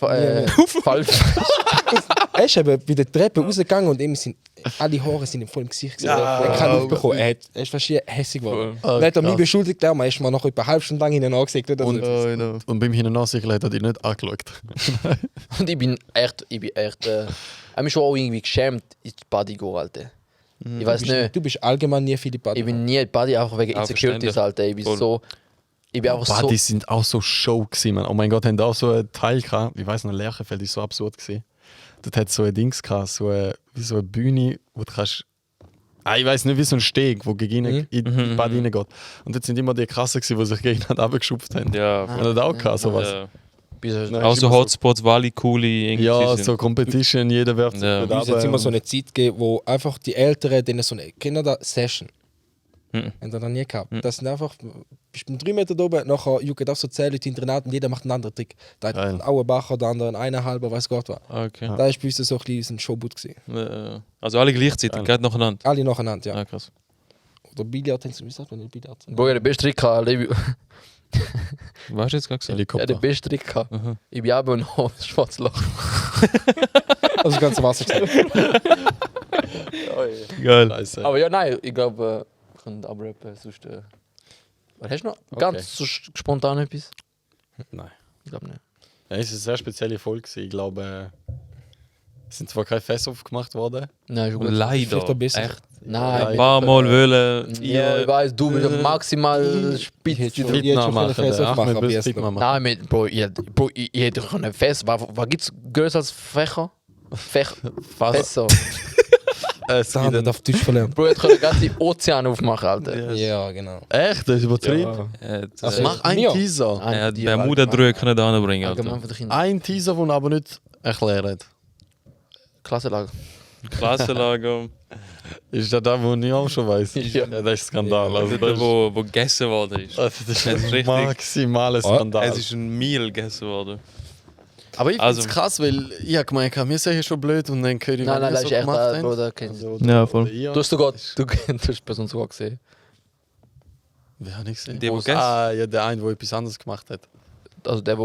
Falsch. Er ist eben bei der Treppe rausgegangen und ihm sind alle Haare sind ihm voll im Gesicht gewesen. Er hat keine Luft bekommen. Er ist verschieden hässig geworden. Ah, Dann hat er mich krass. beschuldigt, er ist mal noch etwa eine halbe Stunde lang hinten angesagt. Oder Und, so. und beim Hineinansichern hat er dich nicht angeschaut. Und ich bin echt, ich habe mich schon auch irgendwie geschämt, ins Body gehen, Alter. Ich weiß nicht, Du bist allgemein nie viel in Bad. ich bin nie in Body, einfach wegen Ja, Insecurities, verständlich. Alter. Ich bin Voll. so, ich bin einfach Boah, die so, sind auch so Show gewesen, man. Oh mein Gott, haben da auch so ein Teil gehabt. Ich weiß noch, Lerchenfeld ist so absurd gewesen. Dort hat so ein Dings gehabt, wie so eine Bühne, wo du kannst. Ich weiß nicht, wie so ein Steg, wo gegen in die Bad reingeht. Und dort sind immer die Krassen gewesen, die sich gegeneinander abgeschupft haben. Ja, Und hat auch gehabt, sowas. ja. bis- Nein, Auch ist so immer Hotspots, Wally, Cooli, irgendwie. Ja, sind. so Competition, jeder wirft sich Ja. dort Bei uns hat es immer so runter. eine Zeit gegeben, wo einfach die Älteren denen so eine Kinder-Session Mhm. haben da noch nie gehabt. Das sind einfach, bist beim 3 Meter da oben, nachher jucken auch so 10 Leute hintereinander und jeder macht einen anderen Trick. Da hat Geil. ein Auerbacher, der andere einen 1,5, weiß Gott was. Okay. Da ist bei uns so ein bisschen ein Showboot gewesen. Also alle gleichzeitig, Geil. geht nacheinander. Alle nacheinander, ja. Ah, krass. Oder Billard, wie sagt man nicht Billard? Bro, ich habe den besten Trick gehabt. Was hast du jetzt gerade gesagt? Ich habe Helikopter. den besten Trick gehabt. Aha. Ich bin aber noch aufs schwarze Loch. Also das ganze Wasser gesehen. Geil. Scheiße. Aber ja, nein, ich glaube, wir können abrappen, sonst... Was hast du noch? Ganz so spontan etwas? Nein. Ich glaube nicht. Ja, es ist eine sehr spezielle Folge gewesen. Ich glaube, Es sind zwar keine Fässer aufgemacht worden. Nein, ist gut. Leider. Vielleicht auch besser. Echt. Nein, Ein paar Mal wollen. ja, ich weiß, du bist maximal Ich spitz. hätte schon Fitner können machen. Fässer Der aufmachen, Ahmed aber will jetzt Fitner noch. machen. Nein, Bro, ich hätte können Fest. Was gibt es größer als Fächer? Fässer. Es Da haben gibt wir auf Deutsch verlernt. Bro, ich könnte ganze Ozean aufmachen, Alter. Ja, genau. Echt? Das ist übertrieben. Also, Mach einen Mio. Teaser. Er hat Die Bermuda-Drücken nicht anbringen. Allgemein Alter. für die Kinder. Ein Teaser, den er aber nicht erklärt. Klassenlage. Klassenlager. Ist das der, wo ich auch schon weiss? Ja. Das ist Skandal. Also, Dort, wo gegessen worden ist. das ist ist ein richtig- maximaler Skandal. Es ist ein Meal gegessen worden. Aber ich finde Also- es krass, weil ich habe gemeint, wir sind ja schon blöd und dann höre ich, Nein, was das ihr ist so echt, gemacht habt. Bro, da kenn ich. Also, Ja, voll. ihr. Du hast die Person sogar gesehen. Wer hat nicht gesehen? Der, der Wo's- gegessen- ja, der eine, der etwas anderes gemacht hat. Also der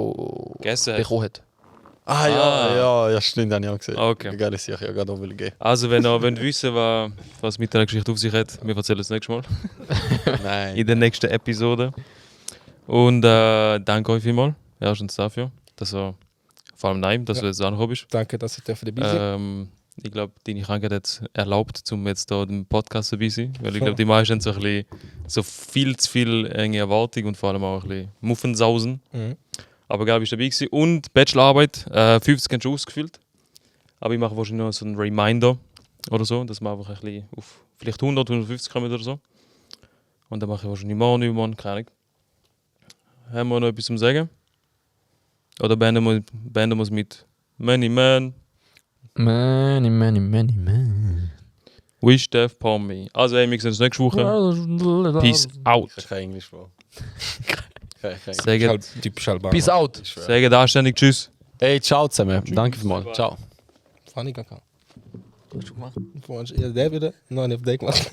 Gegessen hat. bekommen hat. Ja, stimmt, habe ich auch gesehen. Okay. Geile Sache, ja, gerade auch will gehen. Also, wenn ihr wollt wissen was mit der Geschichte auf sich hat, wir erzählen es nächstes Mal. Nein. In der nächsten Episode. Und danke euch vielmals. Erstens dafür, dass ihr, vor allem Nein, dass Ja. du jetzt angekommen bist. Danke, dass ich dabei sein. Ich glaube, deine Krankheit hat es erlaubt, um jetzt hier im Podcast dabei zu sein. Weil ich glaube, die meisten haben so, ein bisschen, so viel zu viel enge Erwartung und vor allem auch ein bisschen Muffensausen. Mhm. Aber egal, bist du dabei gewesen. Und Bachelorarbeit, 50 hast du ausgefüllt. Aber ich mache wahrscheinlich noch so einen Reminder oder so, dass wir einfach ein bisschen auf vielleicht 100, 150 kommen oder so. Und dann mache ich wahrscheinlich morgen, übermorgen, keine Ahnung. Haben wir noch etwas zum Sagen? Oder beenden wir es mit Many Man, Man. Wish Death Upon Me. Also, wir sehen uns nächste Woche. Peace out. Ich kann kein Englisch vor. Kein Englisch. Sagt, Typisch Albaner. Peace out. sagt anständig Tschüss. Hey, ciao zusammen. Danke vielmals. Ciao. Fand ich gar keinen. Du hast schon gemacht. Ja, der wieder. Nein, ich hab den gemacht.